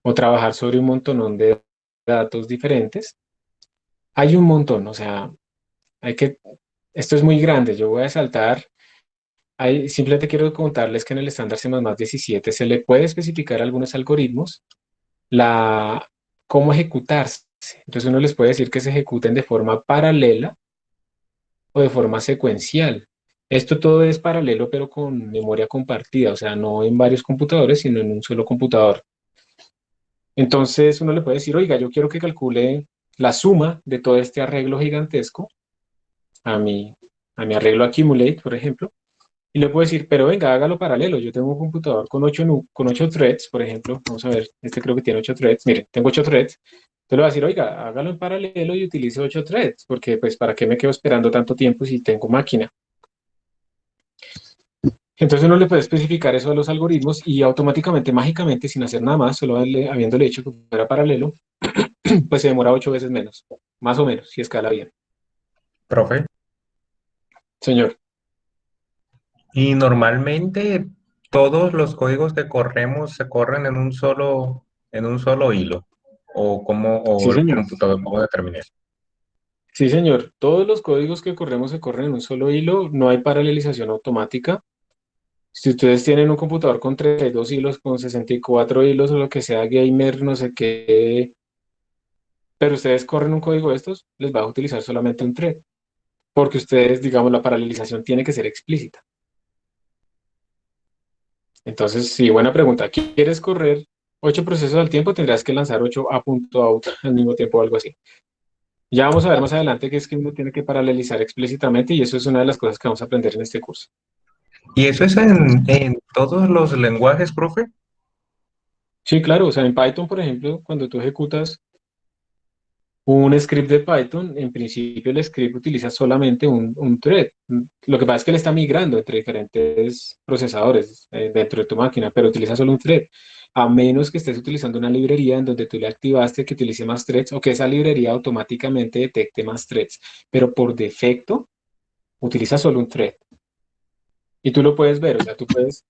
o trabajar sobre un montón de datos diferentes. Hay un montón, o sea, esto es muy grande. Yo voy a saltar. Simplemente quiero contarles que en el estándar C++17 se le puede especificar algunos algoritmos, cómo ejecutarse. Entonces uno les puede decir que se ejecuten de forma paralela o de forma secuencial. Esto todo es paralelo, pero con memoria compartida, o sea, no en varios computadores, sino en un solo computador. Entonces uno le puede decir, oiga, yo quiero que calcule la suma de todo este arreglo gigantesco a mi arreglo Accumulate, por ejemplo, y le puedo decir, pero venga, hágalo paralelo. Yo tengo un computador con 8 threads, por ejemplo. Vamos a ver, este creo que tiene 8 threads. Miren, tengo 8 threads. Entonces le voy a decir, oiga, hágalo en paralelo y utilice 8 threads, porque pues para qué me quedo esperando tanto tiempo si tengo máquina. Entonces uno le puede especificar eso a los algoritmos y automáticamente, mágicamente, sin hacer nada más, solo habiéndole hecho que fuera paralelo, pues se demora 8 veces menos, más o menos, si escala bien. Profe. Señor. Y normalmente todos los códigos que corremos se corren en un solo hilo. Sí, O el señor. computador cómo determina eso. Sí, señor. Todos los códigos que corremos se corren en un solo hilo, no hay paralelización automática. Si ustedes tienen un computador con 32 hilos, con 64 hilos o lo que sea, gamer, no sé qué, pero ustedes corren un código de estos, les va a utilizar solamente un thread, porque ustedes, digamos, la paralelización tiene que ser explícita. Entonces, sí, buena pregunta. ¿Quieres correr 8 procesos al tiempo? Tendrás que lanzar 8 a.out al mismo tiempo o algo así. Ya vamos a ver más adelante que es que uno tiene que paralelizar explícitamente y eso es una de las cosas que vamos a aprender en este curso. ¿Y eso es en todos los lenguajes, profe? Sí, claro. O sea, en Python, por ejemplo, cuando tú ejecutas un script de Python, en principio el script utiliza solamente un thread. Lo que pasa es que él está migrando entre diferentes procesadores dentro de tu máquina, pero utiliza solo un thread. A menos que estés utilizando una librería en donde tú le activaste que utilice más threads o que esa librería automáticamente detecte más threads. Pero por defecto, utiliza solo un thread. Y tú lo puedes ver, o sea, tú puedes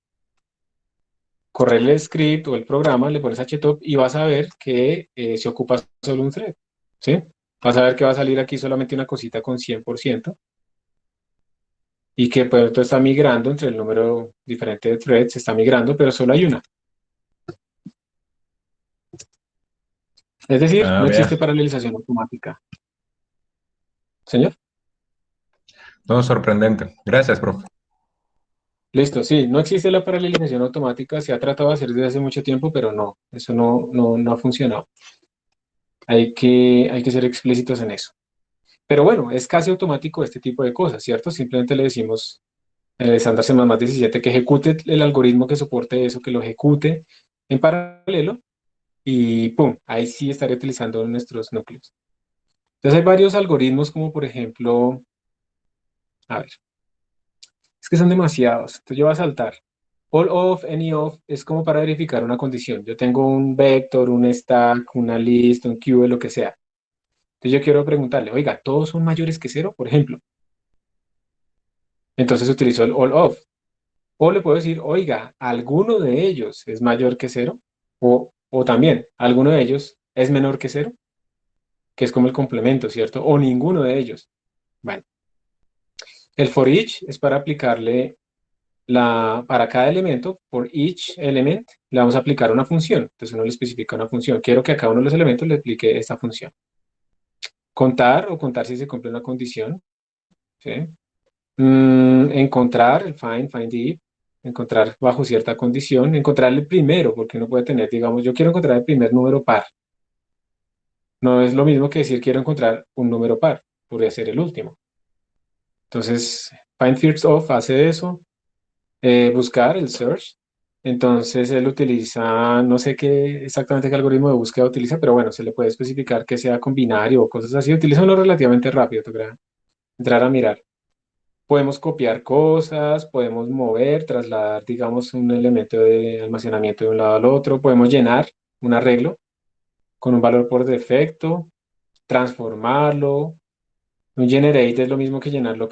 correr el script o el programa, le pones htop y vas a ver que se ocupa solo un thread. ¿Sí? Vas a ver que va a salir aquí solamente una cosita con 100% y que pues esto está migrando entre el número diferente de threads, está migrando, pero solo hay una. Es decir, no existe Vea. paralelización automática. ¿Señor? Todo sorprendente. Gracias, profe. Listo, sí, no existe la paralelización automática, se ha tratado de hacer desde hace mucho tiempo, pero no, eso no ha funcionado. Hay que ser explícitos en eso. Pero bueno, es casi automático este tipo de cosas, ¿cierto? Simplemente le decimos en el estándar C++17 que ejecute el algoritmo que soporte eso, que lo ejecute en paralelo y ¡pum! Ahí sí estaré utilizando nuestros núcleos. Entonces hay varios algoritmos como por ejemplo, a ver, es que son demasiados, entonces yo voy a saltar. All of, any of, es como para verificar una condición. Yo tengo un vector, un stack, una list, un queue, lo que sea. Entonces yo quiero preguntarle, oiga, ¿todos son mayores que cero, por ejemplo? Entonces utilizo el all of. O le puedo decir, oiga, ¿alguno de ellos es mayor que cero? O también, ¿alguno de ellos es menor que cero? Que es como el complemento, ¿cierto? O ninguno de ellos. Bueno, el for each es para aplicarle para cada elemento, por each element, le vamos a aplicar una función. Entonces uno le especifica una función. Quiero que a cada uno de los elementos le aplique esta función. Contar o contar si se cumple una condición. ¿Sí? Encontrar, el find if, encontrar bajo cierta condición, encontrar el primero, porque uno puede tener, digamos, yo quiero encontrar el primer número par. No es lo mismo que decir quiero encontrar un número par, podría ser el último. Entonces, find first of hace eso, buscar el search. Entonces, él utiliza, no sé qué exactamente qué algoritmo de búsqueda utiliza, pero bueno, se le puede especificar que sea con binario o cosas así. Utiliza uno relativamente rápido, toca entrar a mirar. Podemos copiar cosas, podemos mover, trasladar, digamos, un elemento de almacenamiento de un lado al otro, podemos llenar un arreglo con un valor por defecto, transformarlo. Un generate es lo mismo que llenarlo,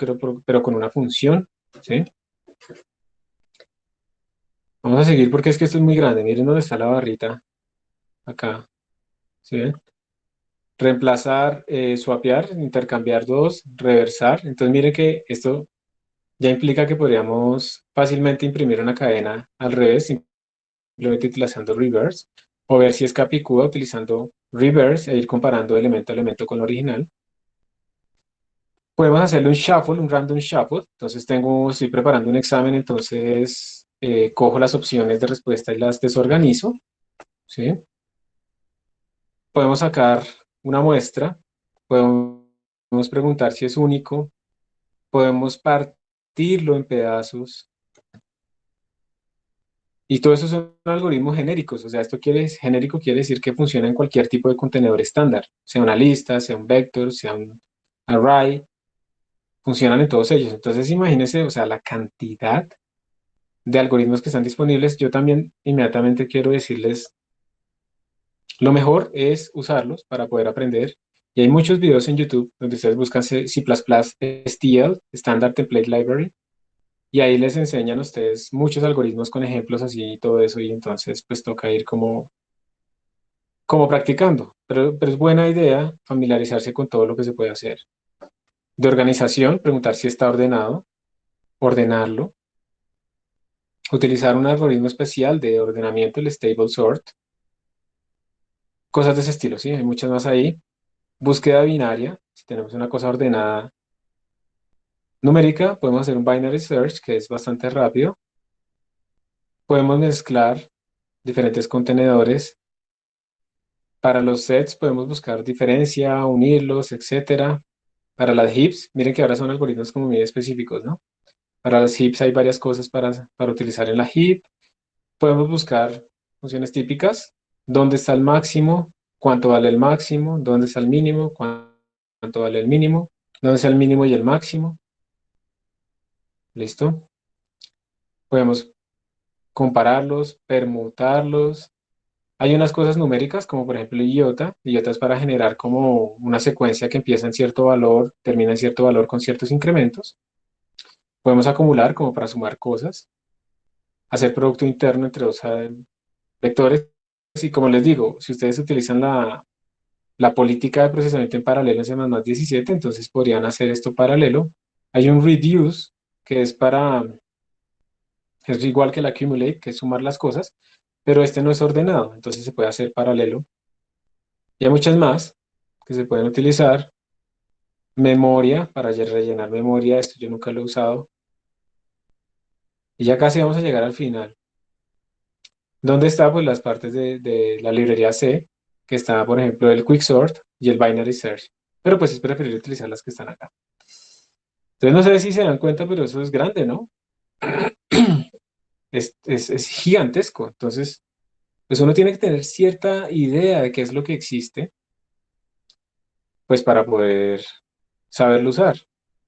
pero con una función, ¿sí? Vamos a seguir porque es que esto es muy grande. Miren dónde está la barrita. Acá, ¿sí ven? Reemplazar, swapear, intercambiar dos, reversar. Entonces miren que esto ya implica que podríamos fácilmente imprimir una cadena al revés, simplemente utilizando reverse, o ver si es Capicúa utilizando reverse e ir comparando elemento a elemento con el original. Podemos hacerle un shuffle, un random shuffle. Entonces estoy preparando un examen, entonces cojo las opciones de respuesta y las desorganizo, ¿sí? Podemos sacar una muestra, podemos preguntar si es único, podemos partirlo en pedazos. Y todo eso son algoritmos genéricos, o sea, genérico quiere decir que funciona en cualquier tipo de contenedor estándar, sea una lista, sea un vector, sea un array, funcionan en todos ellos. Entonces imagínense, o sea, la cantidad de algoritmos que están disponibles. Yo también inmediatamente quiero decirles, lo mejor es usarlos para poder aprender. Y hay muchos videos en YouTube donde ustedes buscan C++ STL, Standard Template Library, y ahí les enseñan a ustedes muchos algoritmos con ejemplos así y todo eso, y entonces pues toca ir como practicando. Pero es buena idea familiarizarse con todo lo que se puede hacer. De organización, preguntar si está ordenado, ordenarlo, utilizar un algoritmo especial de ordenamiento, el Stable Sort, cosas de ese estilo, ¿sí? Hay muchas más ahí. Búsqueda binaria, si tenemos una cosa ordenada numérica, podemos hacer un binary search, que es bastante rápido. Podemos mezclar diferentes contenedores. Para los sets podemos buscar diferencia, unirlos, etcétera. Para las heaps, miren que ahora son algoritmos como muy específicos, ¿no? Para las heaps hay varias cosas para utilizar en la heap. Podemos buscar funciones típicas, dónde está el máximo, cuánto vale el máximo, dónde está el mínimo, cuánto vale el mínimo, dónde está el mínimo y el máximo. ¿Listo? Podemos compararlos, permutarlos. Hay unas cosas numéricas, como por ejemplo iota. Iota es para generar como una secuencia que empieza en cierto valor, termina en cierto valor con ciertos incrementos. Podemos acumular como para sumar cosas. Hacer producto interno entre dos vectores. Y como les digo, si ustedes utilizan la política de procesamiento en paralelo en C++17, entonces podrían hacer esto paralelo. Hay un reduce, que es igual que el accumulate, que es sumar las cosas, pero este no es ordenado, entonces se puede hacer paralelo. Y hay muchas más que se pueden utilizar. Memoria, para rellenar memoria, esto yo nunca lo he usado. Y ya casi vamos a llegar al final. ¿Dónde están pues las partes de la librería C? Que está, por ejemplo, el Quicksort y el Binary Search. Pero pues es preferible utilizar las que están acá. Entonces no sé si se dan cuenta, pero eso es grande, ¿no? Es gigantesco. Entonces, pues uno tiene que tener cierta idea de qué es lo que existe, pues para poder saberlo usar.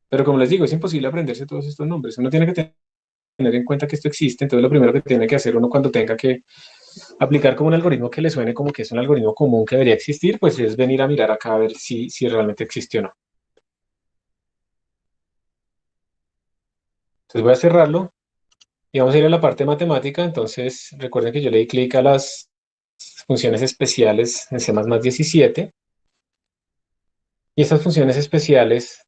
Pero como les digo, es imposible aprenderse todos estos nombres. Uno tiene que tener en cuenta que esto existe. Entonces lo primero que tiene que hacer uno cuando tenga que aplicar como un algoritmo que le suene como que es un algoritmo común que debería existir, pues es venir a mirar acá a ver si realmente existe o no. Entonces voy a cerrarlo y vamos a ir a la parte matemática. Entonces recuerden que yo le di clic a las funciones especiales en C++17 y estas funciones especiales,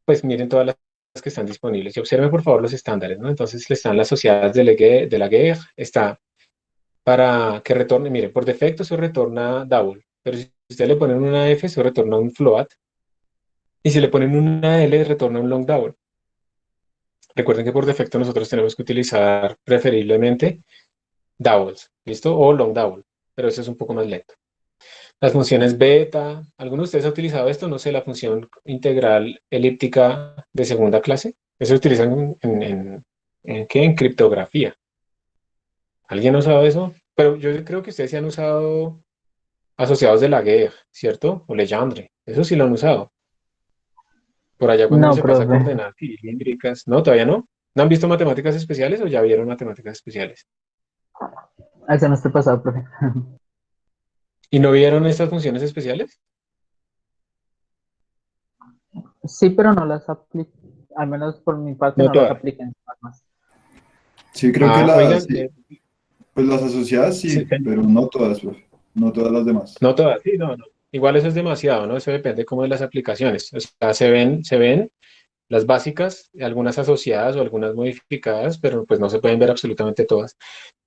pues miren todas las que están disponibles y observen por favor los estándares, ¿no? Entonces están las asociadas de la GEG, está para que retorne, miren, por defecto eso retorna double, pero si ustedes le ponen una F, eso retorna un float, y si le ponen una L, retorna un long double. Recuerden que por defecto nosotros tenemos que utilizar preferiblemente doubles, ¿listo? O long double, pero eso es un poco más lento. Las funciones beta, ¿alguno de ustedes ha utilizado esto? No sé, la función integral elíptica de segunda clase. Eso se utiliza ¿en qué? En criptografía. ¿Alguien ha usado eso? Pero yo creo que ustedes sí han usado asociados de Laguerre, ¿cierto? O Legendre. Eso sí lo han usado. Por allá cuando uno No, se pasa profe. coordenadas cilíndricas. ¿No? ¿Todavía no? ¿No han visto matemáticas especiales o ya vieron matemáticas especiales? Ese no esté pasado, profe. ¿Y no vieron estas funciones especiales? Sí, pero no las aplico. Al menos por mi parte No no las todas. apliqué en formas. Sí, creo que Oigan, sí, pues las asociadas sí, sí, pero no todas, profe. No todas las demás. no todas, sí, no, no. Igual eso es demasiado, ¿no? Eso depende como de las aplicaciones. O sea, se ven las básicas, algunas asociadas o algunas modificadas, pero pues no se pueden ver absolutamente todas.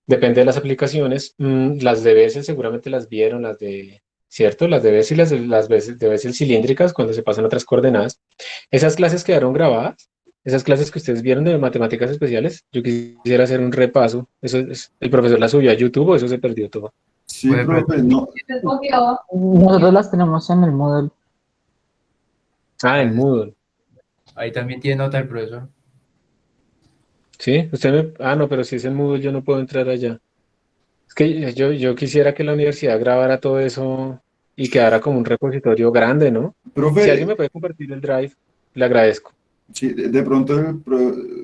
Depende de las aplicaciones. Las de Bessel seguramente las vieron, las de, ¿cierto? Las de Bessel y de Bessel cilíndricas cuando se pasan a otras coordenadas. Esas clases quedaron grabadas. Esas clases que ustedes vieron de matemáticas especiales, yo quisiera hacer un repaso. El profesor las subió a YouTube o eso se perdió todo. Sí, profe, no. Nosotros las tenemos en el Moodle. Ah, en Moodle. Ahí también tiene nota el profesor. Sí, no, pero si es en Moodle yo no puedo entrar allá. Es que yo quisiera que la universidad grabara todo eso y quedara como un repositorio grande, ¿no? Si alguien Profe, me puede compartir el drive, le agradezco. sí, de pronto,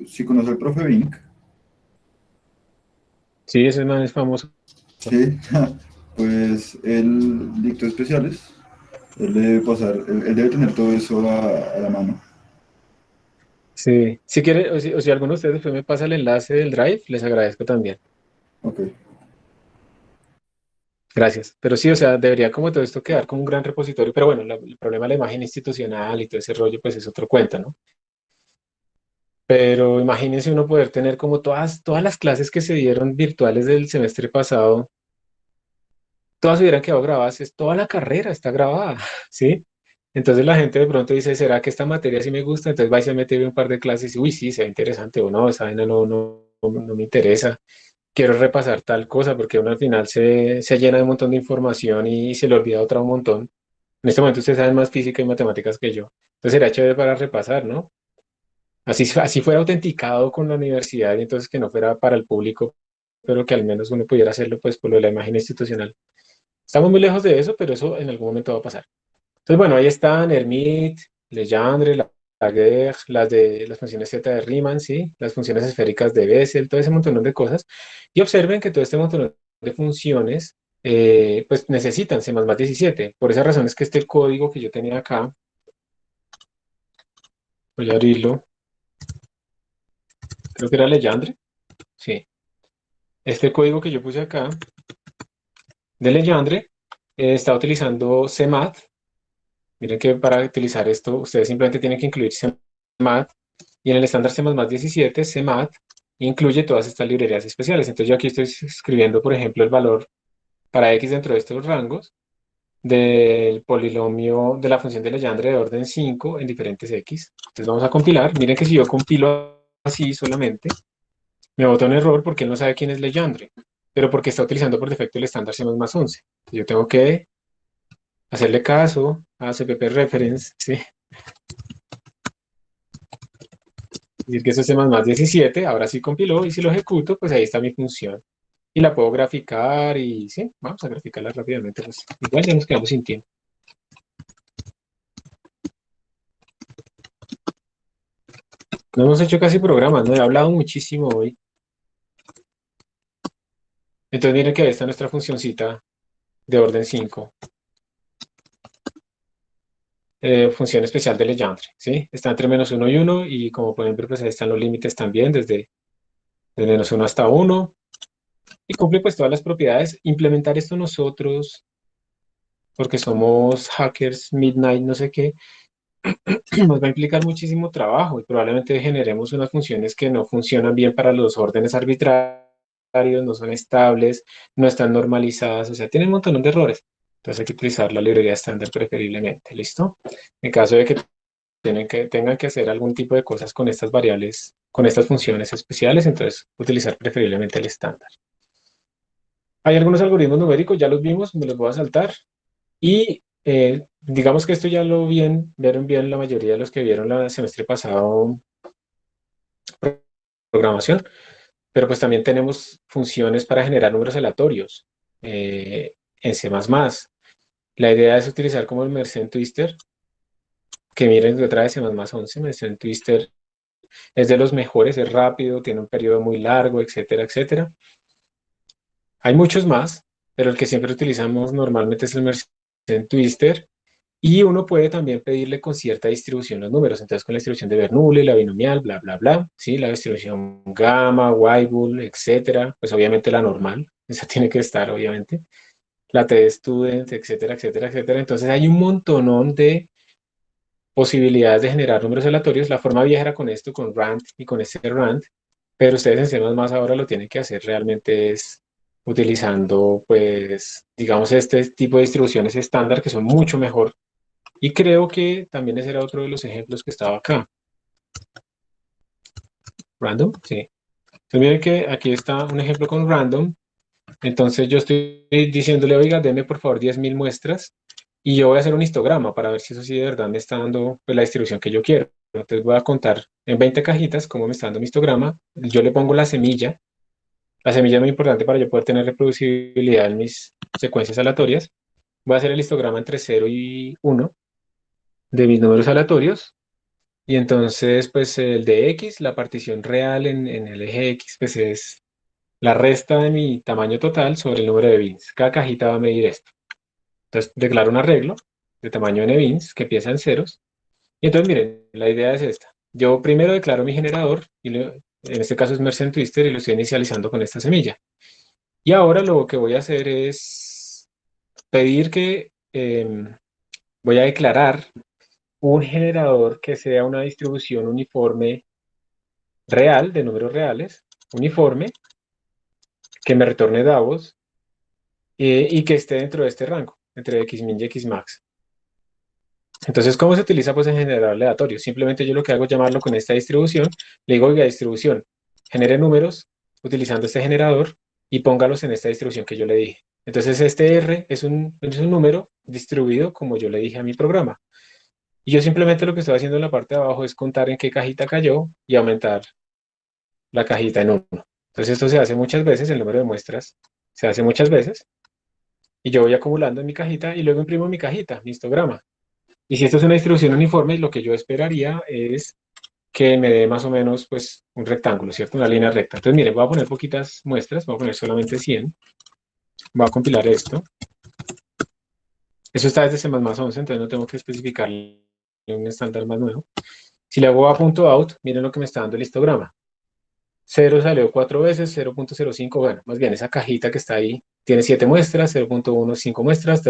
si conoce al profe Vink, Sí, ese man es famoso. sí, pues él dictó especiales. Él debe pasar, él debe tener todo eso a la mano. Sí, si quiere, o si alguno de ustedes después me pasa el enlace del drive, les agradezco también. Ok. Gracias. Pero sí, o sea, debería como todo esto quedar como un gran repositorio. Pero bueno, el problema de la imagen institucional y todo ese rollo, pues es otro cuento, ¿no? Pero imagínense uno poder tener como todas las clases que se dieron virtuales del semestre pasado, todas hubieran quedado grabadas, toda la carrera está grabada, ¿sí? Entonces la gente de pronto dice, ¿será que esta materia sí me gusta? Entonces va y se mete un par de clases y, uy, sí, se ve interesante, o no, esa vaina no me interesa, quiero repasar tal cosa, porque uno al final se llena de un montón de información y se le olvida otra un montón. En este momento ustedes saben más física y matemáticas que yo. Entonces será chévere para repasar, ¿no? Así fuera autenticado con la universidad y entonces que no fuera para el público, pero que al menos uno pudiera hacerlo pues por lo de la imagen institucional. Estamos muy lejos de eso, pero eso en algún momento va a pasar. Entonces, bueno, ahí están Hermite, Legendre, Laguerre, las funciones Z de Riemann, ¿sí? Las funciones esféricas de Bessel, todo ese montón de cosas. Y observen que todo este montón de funciones pues necesitan C++17. Por esa razón es que este código que yo tenía acá, voy a abrirlo, creo que era Legendre, sí. Este código que yo puse acá de Legendre está utilizando CMath. Miren que para utilizar esto, ustedes simplemente tienen que incluir CMath y en el estándar C++17, CMath incluye todas estas librerías especiales. Entonces yo aquí estoy escribiendo, por ejemplo, el valor para X dentro de estos rangos del polinomio de la función de Legendre de orden 5 en diferentes X. Entonces vamos a compilar. Miren que si yo compilo así solamente, me bota un error porque él no sabe quién es Legendre, pero porque está utilizando por defecto el estándar C++11. Entonces yo tengo que hacerle caso a CPP reference, ¿sí? Decir que eso es C++17, ahora sí compiló y si lo ejecuto, pues ahí está mi función. Y la puedo graficar y sí, vamos a graficarla rápidamente, pues igual ya nos quedamos sin tiempo. No hemos hecho casi programas, no he hablado muchísimo hoy. Entonces miren que ahí está nuestra funcioncita de orden 5. Función especial de Legendre, ¿sí? Está entre -1 y 1 y como pueden ver, pues ahí están los límites también, desde -1 hasta 1. Y cumple pues todas las propiedades. Implementar esto nosotros, porque somos hackers, midnight, no sé qué, nos va a implicar muchísimo trabajo y probablemente generemos unas funciones que no funcionan bien para los órdenes arbitrarios, no son estables, no están normalizadas, o sea, tienen un montón de errores. Entonces hay que utilizar la librería estándar preferiblemente, ¿listo? En caso de que tengan que hacer algún tipo de cosas con estas variables, con estas funciones especiales, entonces utilizar preferiblemente el estándar. Hay algunos algoritmos numéricos, ya los vimos, me los voy a saltar. Y digamos que esto ya vieron bien la mayoría de los que vieron el semestre pasado programación, pero pues también tenemos funciones para generar números aleatorios en C++. La idea es utilizar como el Mersenne Twister, que miren detrás de C++11, Mersenne Twister es de los mejores, es rápido, tiene un periodo muy largo, etcétera, etcétera. Hay muchos más, pero el que siempre utilizamos normalmente es el Mersenne Twister. Y uno puede también pedirle con cierta distribución los números. Entonces, con la distribución de Bernoulli, la binomial, bla, bla, bla, ¿sí? La distribución gamma, Weibull, etcétera. Pues obviamente la normal, esa tiene que estar, obviamente. La T-Student, etcétera, etcétera, etcétera. Entonces, hay un montonón de posibilidades de generar números aleatorios. La forma vieja era con esto, con RAND y con este RAND, pero ustedes en C++ ahora lo tienen que hacer realmente es utilizando, pues, digamos, este tipo de distribuciones estándar que son mucho mejor. Y creo que también ese era otro de los ejemplos que estaba acá. Random, sí. Entonces miren que aquí está un ejemplo con random. Entonces yo estoy diciéndole, oiga, deme por favor 10.000 muestras y yo voy a hacer un histograma para ver si eso sí de verdad me está dando pues, la distribución que yo quiero. Entonces voy a contar en 20 cajitas cómo me está dando mi histograma. Yo le pongo la semilla. La semilla es muy importante para yo poder tener reproducibilidad en mis secuencias aleatorias. Voy a hacer el histograma entre 0 y 1 de mis números aleatorios. Y entonces, pues el de X, la partición real en el eje X, pues es la resta de mi tamaño total sobre el número de bins. Cada cajita va a medir esto. Entonces, declaro un arreglo de tamaño n bins que empieza en ceros. Y entonces, miren, la idea es esta. Yo primero declaro mi generador, en este caso es Mersenne Twister, y lo estoy inicializando con esta semilla. Y ahora lo que voy a hacer es pedir que voy a declarar un generador que sea una distribución uniforme real, de números reales, uniforme, que me retorne Davos y que esté dentro de este rango, entre Xmin y Xmax. Entonces, ¿cómo se utiliza? Pues en generador aleatorio. Simplemente yo lo que hago es llamarlo con esta distribución. Le digo, oiga, distribución, genere números utilizando este generador y póngalos en esta distribución que yo le dije. Entonces, este R es un número distribuido como yo le dije a mi programa. Y yo simplemente lo que estoy haciendo en la parte de abajo es contar en qué cajita cayó y aumentar la cajita en 1. Entonces esto se hace muchas veces, el número de muestras se hace muchas veces, y yo voy acumulando en mi cajita y luego imprimo mi cajita, mi histograma. Y si esto es una distribución uniforme, lo que yo esperaría es que me dé más o menos pues un rectángulo, ¿cierto? Una línea recta. Entonces miren, voy a poner poquitas muestras, voy a poner solamente 100. Voy a compilar esto. Eso está desde C++11, entonces no tengo que especificar un estándar más nuevo. Si le hago a.out, miren lo que me está dando el histograma. 0 salió 4 veces, 0.05, bueno, más bien esa cajita que está ahí tiene 7 muestras, 0.15 muestras,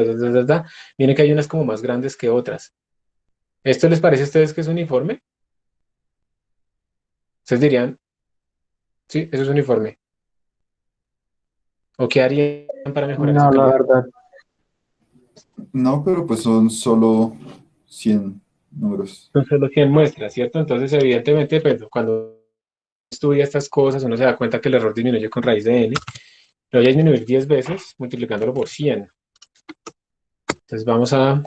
Miren que hay unas como más grandes que otras. ¿Esto les parece a ustedes que es uniforme? Ustedes dirían, sí, eso es uniforme. ¿O qué harían para mejorar esa No, la calidad? verdad. No, pero pues son solo 100 números. Son solo 100 muestras, ¿cierto? Entonces, evidentemente, pues, cuando estudia estas cosas, uno se da cuenta que el error disminuye con raíz de n. Lo voy a disminuir 10 veces multiplicándolo por 100. Entonces vamos a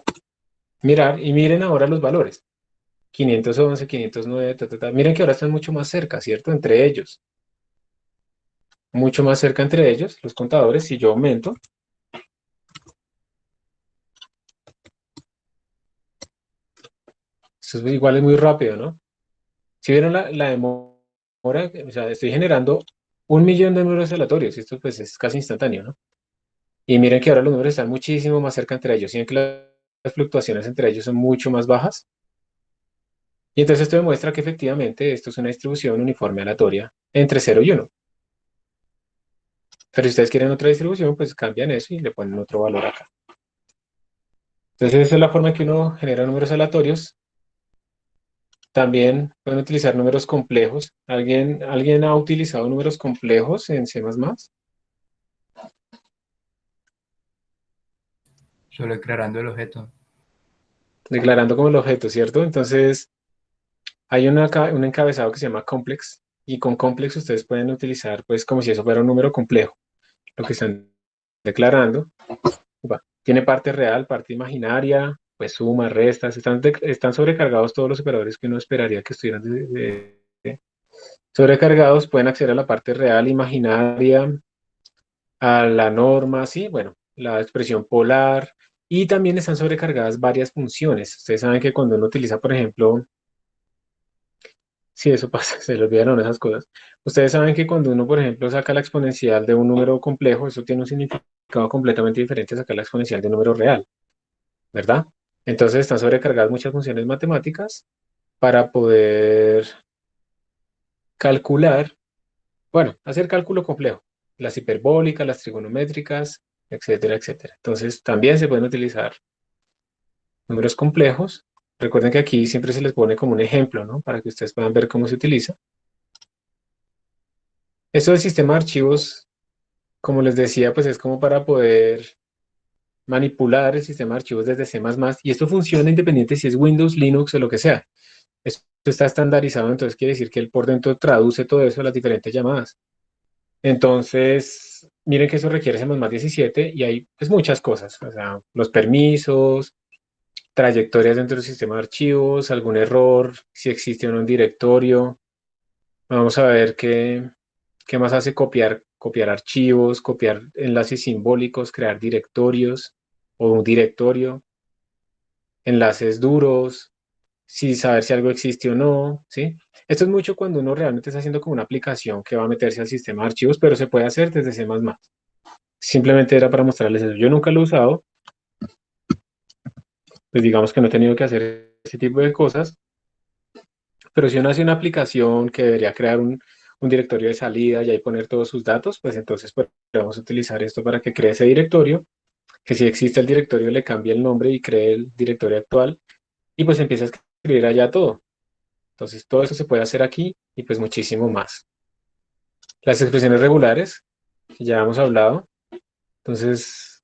mirar y miren ahora los valores. 511, 509, Miren que ahora están mucho más cerca, ¿cierto? Entre ellos. Mucho más cerca entre ellos, los contadores. Si yo aumento, esto es igual, es muy rápido, ¿no? Si vieron la demora, o sea, estoy generando 1.000.000 de números aleatorios. Esto pues es casi instantáneo, ¿no? Y miren que ahora los números están muchísimo más cerca entre ellos. Miren que las fluctuaciones entre ellos son mucho más bajas. Y entonces esto demuestra que efectivamente esto es una distribución uniforme aleatoria entre 0 y 1. Pero si ustedes quieren otra distribución, pues cambian eso y le ponen otro valor acá. Entonces esa es la forma en que uno genera números aleatorios. También pueden utilizar números complejos. ¿Alguien ha utilizado números complejos en C++? Solo declarando el objeto. Declarando como el objeto, ¿cierto? Entonces hay un encabezado que se llama complex, y con complex ustedes pueden utilizar pues como si eso fuera un número complejo, lo que están declarando. Tiene parte real, parte imaginaria, pues suma, restas, están sobrecargados todos los operadores que uno esperaría que estuvieran sobrecargados, pueden acceder a la parte real, imaginaria, a la norma, sí, bueno, la expresión polar, y también están sobrecargadas varias funciones. Ustedes saben que cuando uno utiliza, por ejemplo, sí, eso pasa, se le olvidaron esas cosas. Ustedes saben que cuando uno, por ejemplo, saca la exponencial de un número complejo, eso tiene un significado completamente diferente a sacar la exponencial de un número real, ¿verdad? Entonces están sobrecargadas muchas funciones matemáticas para poder calcular, bueno, hacer cálculo complejo, las hiperbólicas, las trigonométricas, etcétera, etcétera. Entonces también se pueden utilizar números complejos. Recuerden que aquí siempre se les pone como un ejemplo, ¿no? Para que ustedes puedan ver cómo se utiliza. Esto del sistema de archivos, como les decía, pues es como para poder manipular el sistema de archivos desde C++, y esto funciona independiente si es Windows, Linux o lo que sea. Esto está estandarizado, entonces quiere decir que él por dentro traduce todo eso a las diferentes llamadas. Entonces, miren que eso requiere C++17 y hay pues muchas cosas, o sea, los permisos, trayectorias dentro del sistema de archivos, algún error, si existe o no un directorio. Vamos a ver qué más hace copiar archivos, copiar enlaces simbólicos, crear directorios o un directorio, enlaces duros, si saber si algo existe o no, ¿sí? Esto es mucho cuando uno realmente está haciendo como una aplicación que va a meterse al sistema de archivos, pero se puede hacer desde C++. Simplemente era para mostrarles eso. Yo nunca lo he usado, pues digamos que no he tenido que hacer ese tipo de cosas, pero si uno hace una aplicación que debería crear un directorio de salida y ahí poner todos sus datos, pues entonces pues, vamos a utilizar esto para que cree ese directorio, que si existe el directorio le cambie el nombre y cree el directorio actual, y pues empieza a escribir allá todo. Entonces todo eso se puede hacer aquí y pues muchísimo más. Las expresiones regulares, que ya hemos hablado, entonces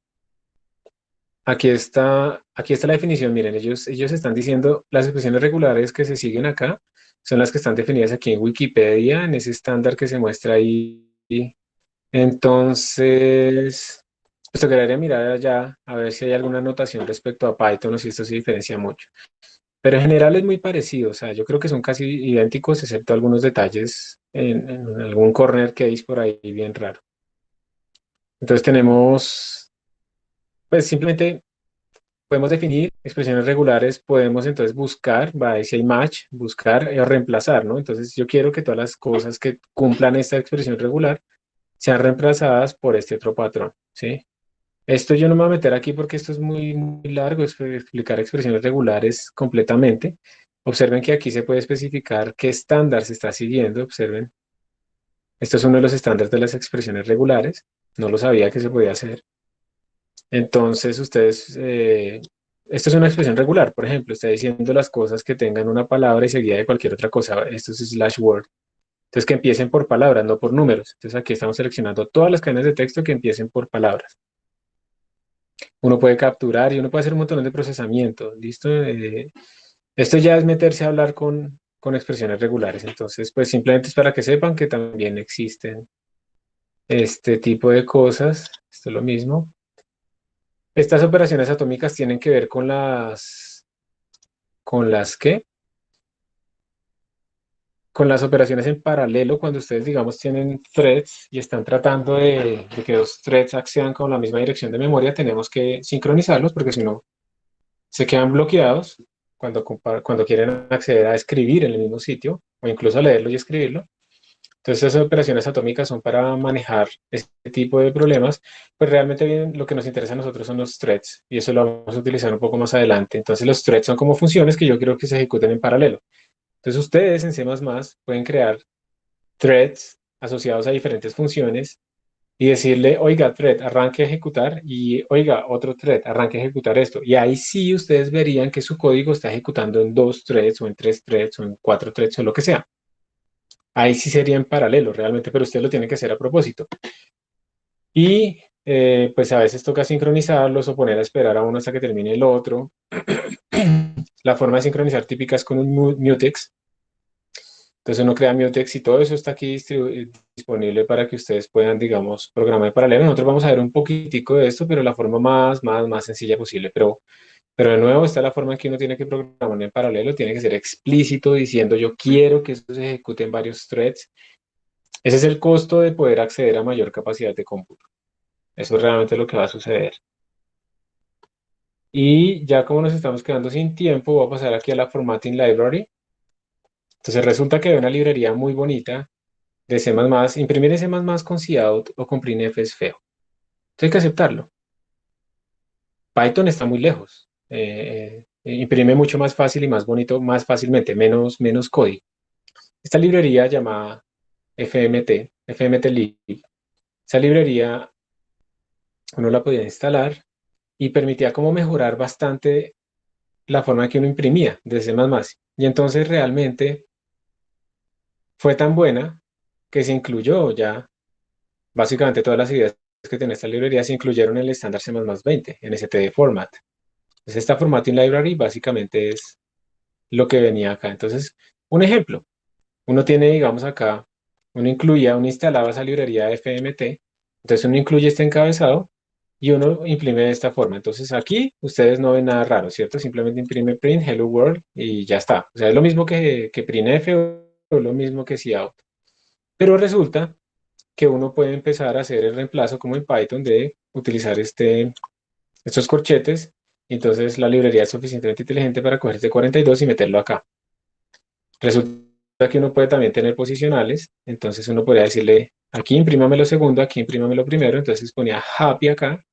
aquí está la definición. Miren, ellos están diciendo las expresiones regulares que se siguen acá son las que están definidas aquí en Wikipedia, en ese estándar que se muestra ahí. Entonces, pues tocaría mirar allá a ver si hay alguna anotación respecto a Python o si esto se diferencia mucho. Pero en general es muy parecido, o sea, yo creo que son casi idénticos, excepto algunos detalles en algún corner case por ahí bien raro. Entonces tenemos, pues simplemente podemos definir expresiones regulares, podemos entonces buscar, va a decir match, buscar o reemplazar, ¿no? Entonces yo quiero que todas las cosas que cumplan esta expresión regular sean reemplazadas por este otro patrón, ¿sí? Esto yo no me voy a meter aquí porque esto es muy largo, es explicar expresiones regulares completamente. Observen que aquí se puede especificar qué estándar se está siguiendo, observen. Esto es uno de los estándares de las expresiones regulares, no lo sabía que se podía hacer. Entonces ustedes, esto es una expresión regular, por ejemplo, está diciendo las cosas que tengan una palabra y seguida de cualquier otra cosa, esto es slash word. Entonces que empiecen por palabras, no por números. Entonces aquí estamos seleccionando todas las cadenas de texto que empiecen por palabras. Uno puede capturar y uno puede hacer un montón de procesamiento, ¿listo? Esto ya es meterse a hablar con expresiones regulares, entonces pues simplemente es para que sepan que también existen este tipo de cosas, esto es lo mismo. Estas operaciones atómicas tienen que ver con ¿qué? Con las operaciones en paralelo, cuando ustedes, digamos, tienen threads y están tratando de que dos threads accedan con la misma dirección de memoria, tenemos que sincronizarlos porque si no, se quedan bloqueados cuando quieren acceder a escribir en el mismo sitio o incluso a leerlo y escribirlo. Entonces, esas operaciones atómicas son para manejar este tipo de problemas, pues realmente bien, lo que nos interesa a nosotros son los threads y eso lo vamos a utilizar un poco más adelante. Entonces, los threads son como funciones que yo quiero que se ejecuten en paralelo. Entonces ustedes en C++ pueden crear threads asociados a diferentes funciones y decirle, oiga, thread, arranque a ejecutar y oiga, otro thread, arranque a ejecutar esto. Y ahí sí ustedes verían que su código está ejecutando en 2 threads o en 3 threads o en 4 threads o lo que sea. Ahí sí sería en paralelo realmente, pero usted lo tiene que hacer a propósito. Y pues a veces toca sincronizarlos o poner a esperar a uno hasta que termine el otro. La forma de sincronizar típica es con un mutex. Entonces uno crea Mutex y todo eso está aquí disponible para que ustedes puedan, digamos, programar en paralelo. Nosotros vamos a ver un poquitico de esto, pero la forma más sencilla posible. Pero de nuevo, está la forma en que uno tiene que programar en paralelo, tiene que ser explícito diciendo yo quiero que esto se ejecute en varios threads. Ese es el costo de poder acceder a mayor capacidad de cómputo. Eso es realmente lo que va a suceder. Y ya como nos estamos quedando sin tiempo, voy a pasar aquí a la Formatting Library. Entonces resulta que hay una librería muy bonita de C++. Imprimir en C++ con Cout o con printf es feo. Entonces hay que aceptarlo. Python está muy lejos. Imprime mucho más fácil y más bonito, más fácilmente, menos código. Esta librería llamada FMT-lib, esa librería uno la podía instalar y permitía como mejorar bastante la forma en que uno imprimía de C++. Y entonces realmente fue tan buena que se incluyó ya, básicamente todas las ideas que tenía esta librería se incluyeron en el estándar C++ 20, en STD format. Entonces esta formatting library básicamente es lo que venía acá. Entonces, un ejemplo, uno tiene, digamos acá, uno instalaba esa librería de FMT, entonces uno incluye este encabezado y uno imprime de esta forma. Entonces aquí ustedes no ven nada raro, ¿cierto? Simplemente imprime print hello world y ya está. O sea, es lo mismo que printf o lo mismo que cout. Pero resulta que uno puede empezar a hacer el reemplazo como en Python de utilizar estos corchetes. Entonces la librería es suficientemente inteligente para coger este 42 y meterlo acá. Resulta que uno puede también tener posicionales, entonces uno podría decirle, aquí imprímame lo segundo, aquí imprímame lo primero, entonces ponía happy acá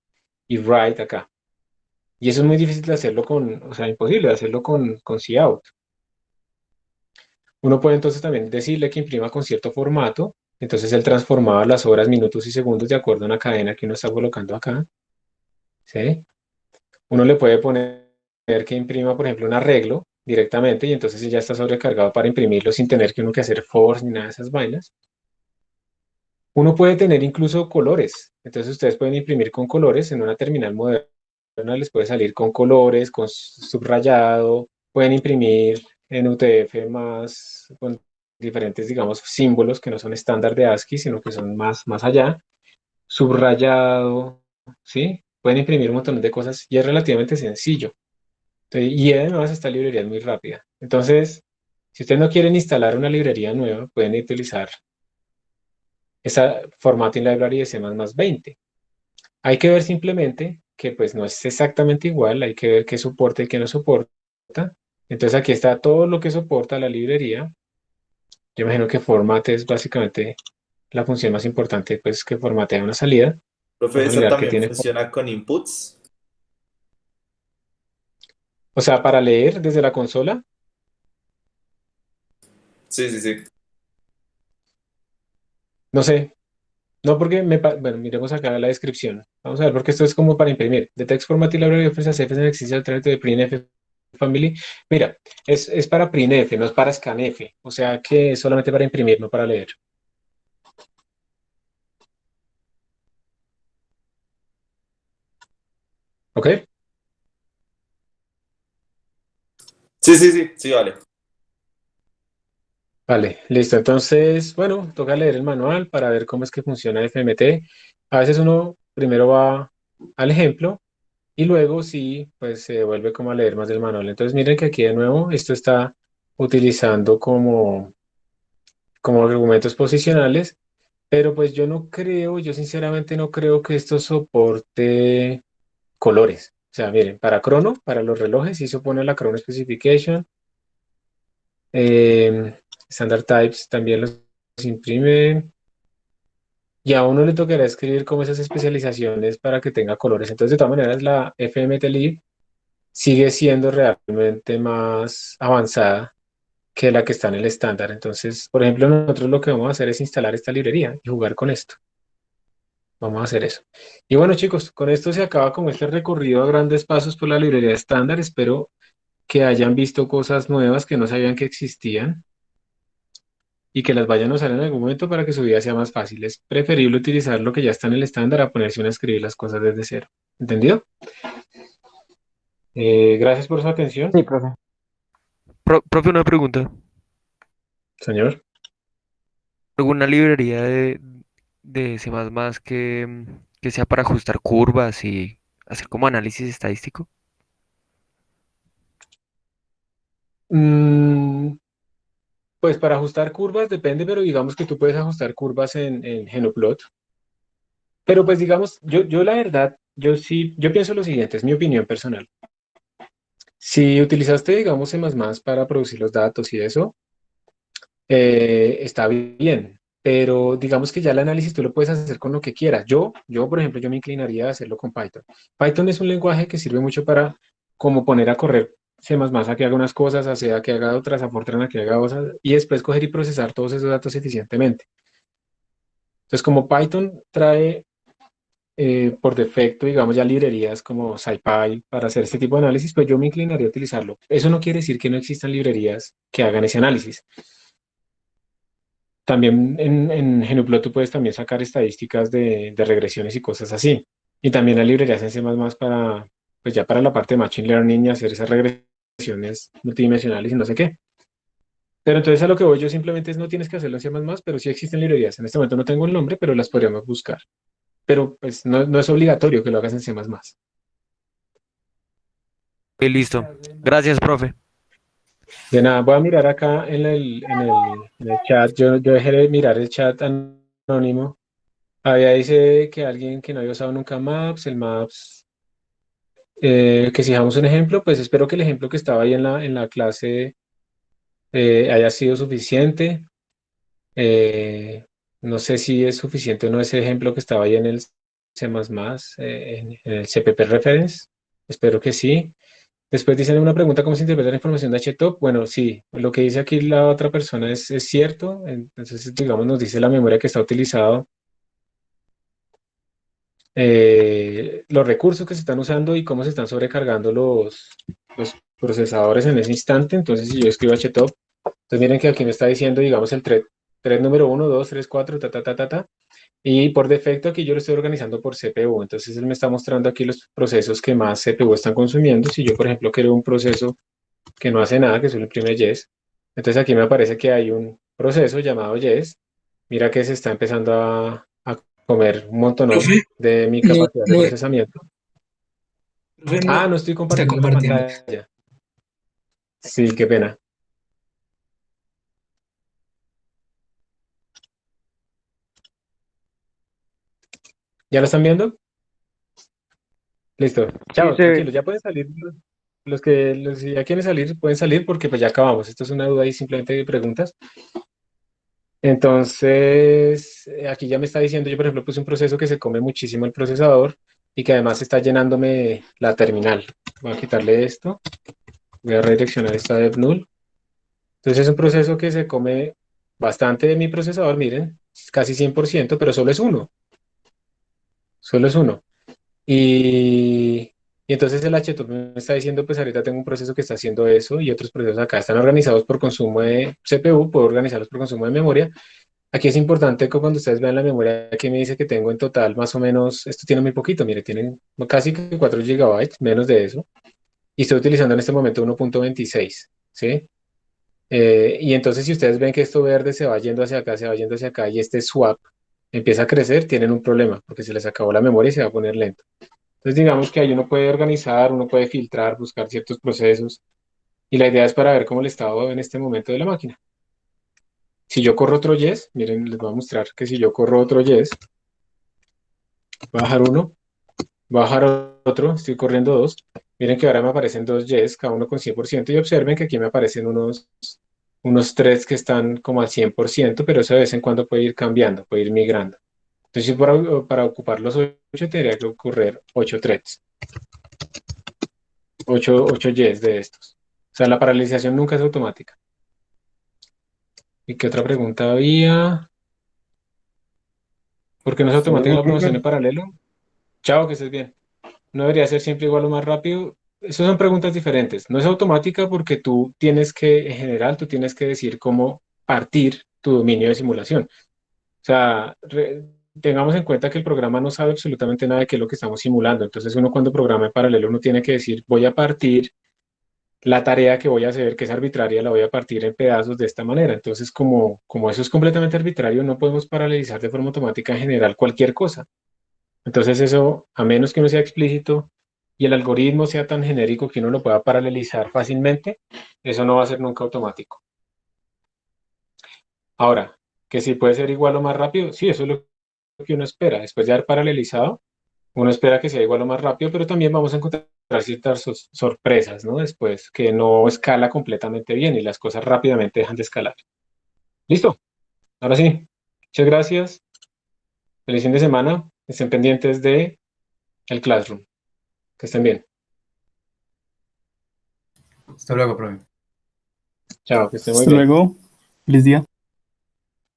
y write acá. Y eso es muy difícil de hacerlo o sea, imposible de hacerlo con cout. Uno puede entonces también decirle que imprima con cierto formato, entonces él transformaba las horas, minutos y segundos de acuerdo a una cadena que uno está colocando acá. ¿Sí? Uno le puede poner que imprima, por ejemplo, un arreglo directamente y entonces ya está sobrecargado para imprimirlo sin tener que uno que hacer force ni nada de esas vainas. Uno puede tener incluso colores, entonces ustedes pueden imprimir con colores en una terminal moderna, les puede salir con colores, con subrayado, pueden imprimir en UTF más con diferentes, digamos, símbolos que no son estándar de ASCII, sino que son más allá, subrayado, ¿sí? Pueden imprimir un montón de cosas y es relativamente sencillo. Y además esta librería es muy rápida. Entonces, si ustedes no quieren instalar una librería nueva, pueden utilizar esa formatting library de C++ 20. Hay que ver simplemente que pues no es exactamente igual, hay que ver qué soporta y qué no soporta. Entonces aquí está todo lo que soporta la librería. Yo imagino que format es básicamente la función más importante, pues que formatea una salida. Profe, Vamos a ¿esa mirar que también tiene. funciona con inputs? O sea, para leer desde la consola. Sí, sí, sí. No sé, no porque bueno, miremos acá la descripción. Vamos a ver, porque esto es como para imprimir. The text formatting library offers a safe and accessible alternative de printf family. Mira, es para printf, no es para scanf. O sea que es solamente para imprimir, no para leer. ¿Ok? Sí, sí, sí, sí, vale. Vale, listo. Entonces, bueno, toca leer el manual para ver cómo es que funciona FMT. A veces uno primero va al ejemplo y luego sí, pues se vuelve como a leer más del manual. Entonces, miren que aquí de nuevo esto está utilizando como argumentos posicionales, pero pues yo sinceramente no creo que esto soporte colores. O sea, miren, para crono, para los relojes, sí se pone la Chrono Specification. Standard Types también los imprime. Y a uno le tocará escribir como esas especializaciones para que tenga colores. Entonces, de todas maneras, la FMT-lib sigue siendo realmente más avanzada que la que está en el estándar. Entonces, por ejemplo, nosotros lo que vamos a hacer es instalar esta librería y jugar con esto. Vamos a hacer eso. Y bueno, chicos, con esto se acaba como este recorrido a grandes pasos por la librería estándar. Espero que hayan visto cosas nuevas que no sabían que existían y que las vayan a usar en algún momento para que su vida sea más fácil. Es preferible utilizar lo que ya está en el estándar a ponerse uno a escribir las cosas desde cero. ¿Entendido? Gracias por su atención, Sí, profe. Profe, una pregunta. señor. alguna librería de C++ que sea para ajustar curvas y hacer como análisis estadístico? Mm, pues para ajustar curvas depende, pero digamos que tú puedes ajustar curvas en Genoplot. Pero pues digamos, yo la verdad, yo pienso lo siguiente, es mi opinión personal. Si utilizaste, digamos, C++ para producir los datos y eso, está bien, pero digamos que ya el análisis tú lo puedes hacer con lo que quieras. Por ejemplo, yo me inclinaría a hacerlo con Python. Python es un lenguaje que sirve mucho para como poner a correr C++ a que haga unas cosas, a que haga otras, a Fortran a que haga otras, y después coger y procesar todos esos datos eficientemente. Entonces, como Python trae por defecto, digamos, ya librerías como SciPy para hacer este tipo de análisis, pues yo me inclinaría a utilizarlo. Eso no quiere decir que no existan librerías que hagan ese análisis. También en GnuPlot tú puedes también sacar estadísticas de regresiones y cosas así. Y también hay librerías en C++ para, pues ya para la parte de Machine Learning y hacer esas regresiones multidimensionales y no sé qué. Pero entonces a lo que voy yo simplemente es no tienes que hacerlo en C++, pero sí existen librerías. En este momento no tengo el nombre, pero las podríamos buscar. Pero pues no es obligatorio que lo hagas en C++. Y listo. Gracias, profe. De nada, voy a mirar acá en el chat. Yo dejé de mirar el chat anónimo. Había dice que alguien que no había usado nunca Maps, el Maps, que si dejamos un ejemplo, pues espero que el ejemplo que estaba ahí en la clase haya sido suficiente. No sé si es suficiente o no ese ejemplo que estaba ahí en el C++, en el CPP Reference. Espero que sí. Después dicen una pregunta, ¿cómo se interpreta la información de HTOP? Bueno, sí, lo que dice aquí la otra persona es cierto. Entonces, digamos, nos dice la memoria que está utilizado, los recursos que se están usando y cómo se están sobrecargando los procesadores en ese instante. Entonces, si yo escribo HTOP, entonces miren que aquí me está diciendo, digamos, el thread número 1, 2, 3, 4, ta, ta, ta, ta, ta. Y por defecto aquí yo lo estoy organizando por CPU. Entonces, él me está mostrando aquí los procesos que más CPU están consumiendo. Si yo, por ejemplo, quiero un proceso que no hace nada, que solo imprime yes. Entonces aquí me aparece que hay un proceso llamado yes. Mira que se está empezando a comer un montón Profe, de mi no, capacidad de no, procesamiento. profe, Ah, no no estoy está compartiendo la compartiendo. pantalla. Sí, qué pena. ¿Ya lo están viendo? Listo. Sí, Chao, se ve. tranquilos. Ya pueden salir. Los que ya quieren salir, pueden salir porque pues ya acabamos. Esto es una duda y simplemente de preguntas. Entonces, aquí ya me está diciendo, yo por ejemplo puse un proceso que se come muchísimo el procesador y que además está llenándome la terminal. Voy a quitarle esto, voy a redireccionar esta dev null. Entonces es un proceso que se come bastante de mi procesador, miren, es casi 100%, pero solo es uno. Y entonces el HTOP me está diciendo, pues ahorita tengo un proceso que está haciendo eso y otros procesos acá están organizados por consumo de CPU, puedo organizarlos por consumo de memoria. Aquí es importante que cuando ustedes vean la memoria que me dice que tengo en total, más o menos, esto tiene muy poquito, mire, tienen casi que 4 gigabytes, menos de eso, y estoy utilizando en este momento 1.26, ¿sí? Y entonces si ustedes ven que esto verde se va yendo hacia acá, se va yendo hacia acá, y este swap empieza a crecer, tienen un problema, porque se les acabó la memoria y se va a poner lento. Entonces digamos que ahí uno puede organizar, uno puede filtrar, buscar ciertos procesos, y la idea es para ver cómo el estado en este momento de la máquina. Si yo corro otro yes, miren, les voy a mostrar que si yo corro otro yes, voy a bajar uno, voy a bajar otro, estoy corriendo dos. Miren que ahora me aparecen dos yes, cada uno con 100%, y observen que aquí me aparecen unos threads que están como al 100%, pero eso de vez en cuando puede ir cambiando, puede ir migrando. Entonces, para ocupar los 8 tendría que ocurrir 8 threads, 8 yes de estos. O sea, la paralización nunca es automática. ¿Y qué otra pregunta había? ¿Por qué no es Hasta automática luego, la promoción profe. en paralelo? Chao, que estés bien. No debería ser siempre igual o más rápido. Esas son preguntas diferentes. No es automática porque tú tienes que, en general, tú tienes que decir cómo partir tu dominio de simulación. O sea, tengamos en cuenta que el programa no sabe absolutamente nada de qué es lo que estamos simulando. Entonces, uno cuando programa en paralelo, uno tiene que decir, voy a partir la tarea que voy a hacer, que es arbitraria, la voy a partir en pedazos de esta manera. Entonces, como eso es completamente arbitrario, no podemos paralelizar de forma automática en general cualquier cosa. Entonces eso, a menos que uno sea explícito y el algoritmo sea tan genérico que uno lo pueda paralelizar fácilmente, eso no va a ser nunca automático. Ahora, que si puede ser igual o más rápido, sí, eso es lo que uno espera. Después de haber paralelizado, uno espera que sea igual o más rápido, pero también vamos a encontrar ciertas sorpresas, ¿no? Después, que no escala completamente bien y las cosas rápidamente dejan de escalar. Listo. Ahora sí. Muchas gracias. Feliz fin de semana. Estén pendientes de el Classroom. Que estén bien. Hasta luego, profe. Chao, que estén muy Hasta bien. luego. Feliz día.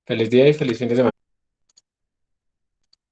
Feliz día y feliz fin de semana.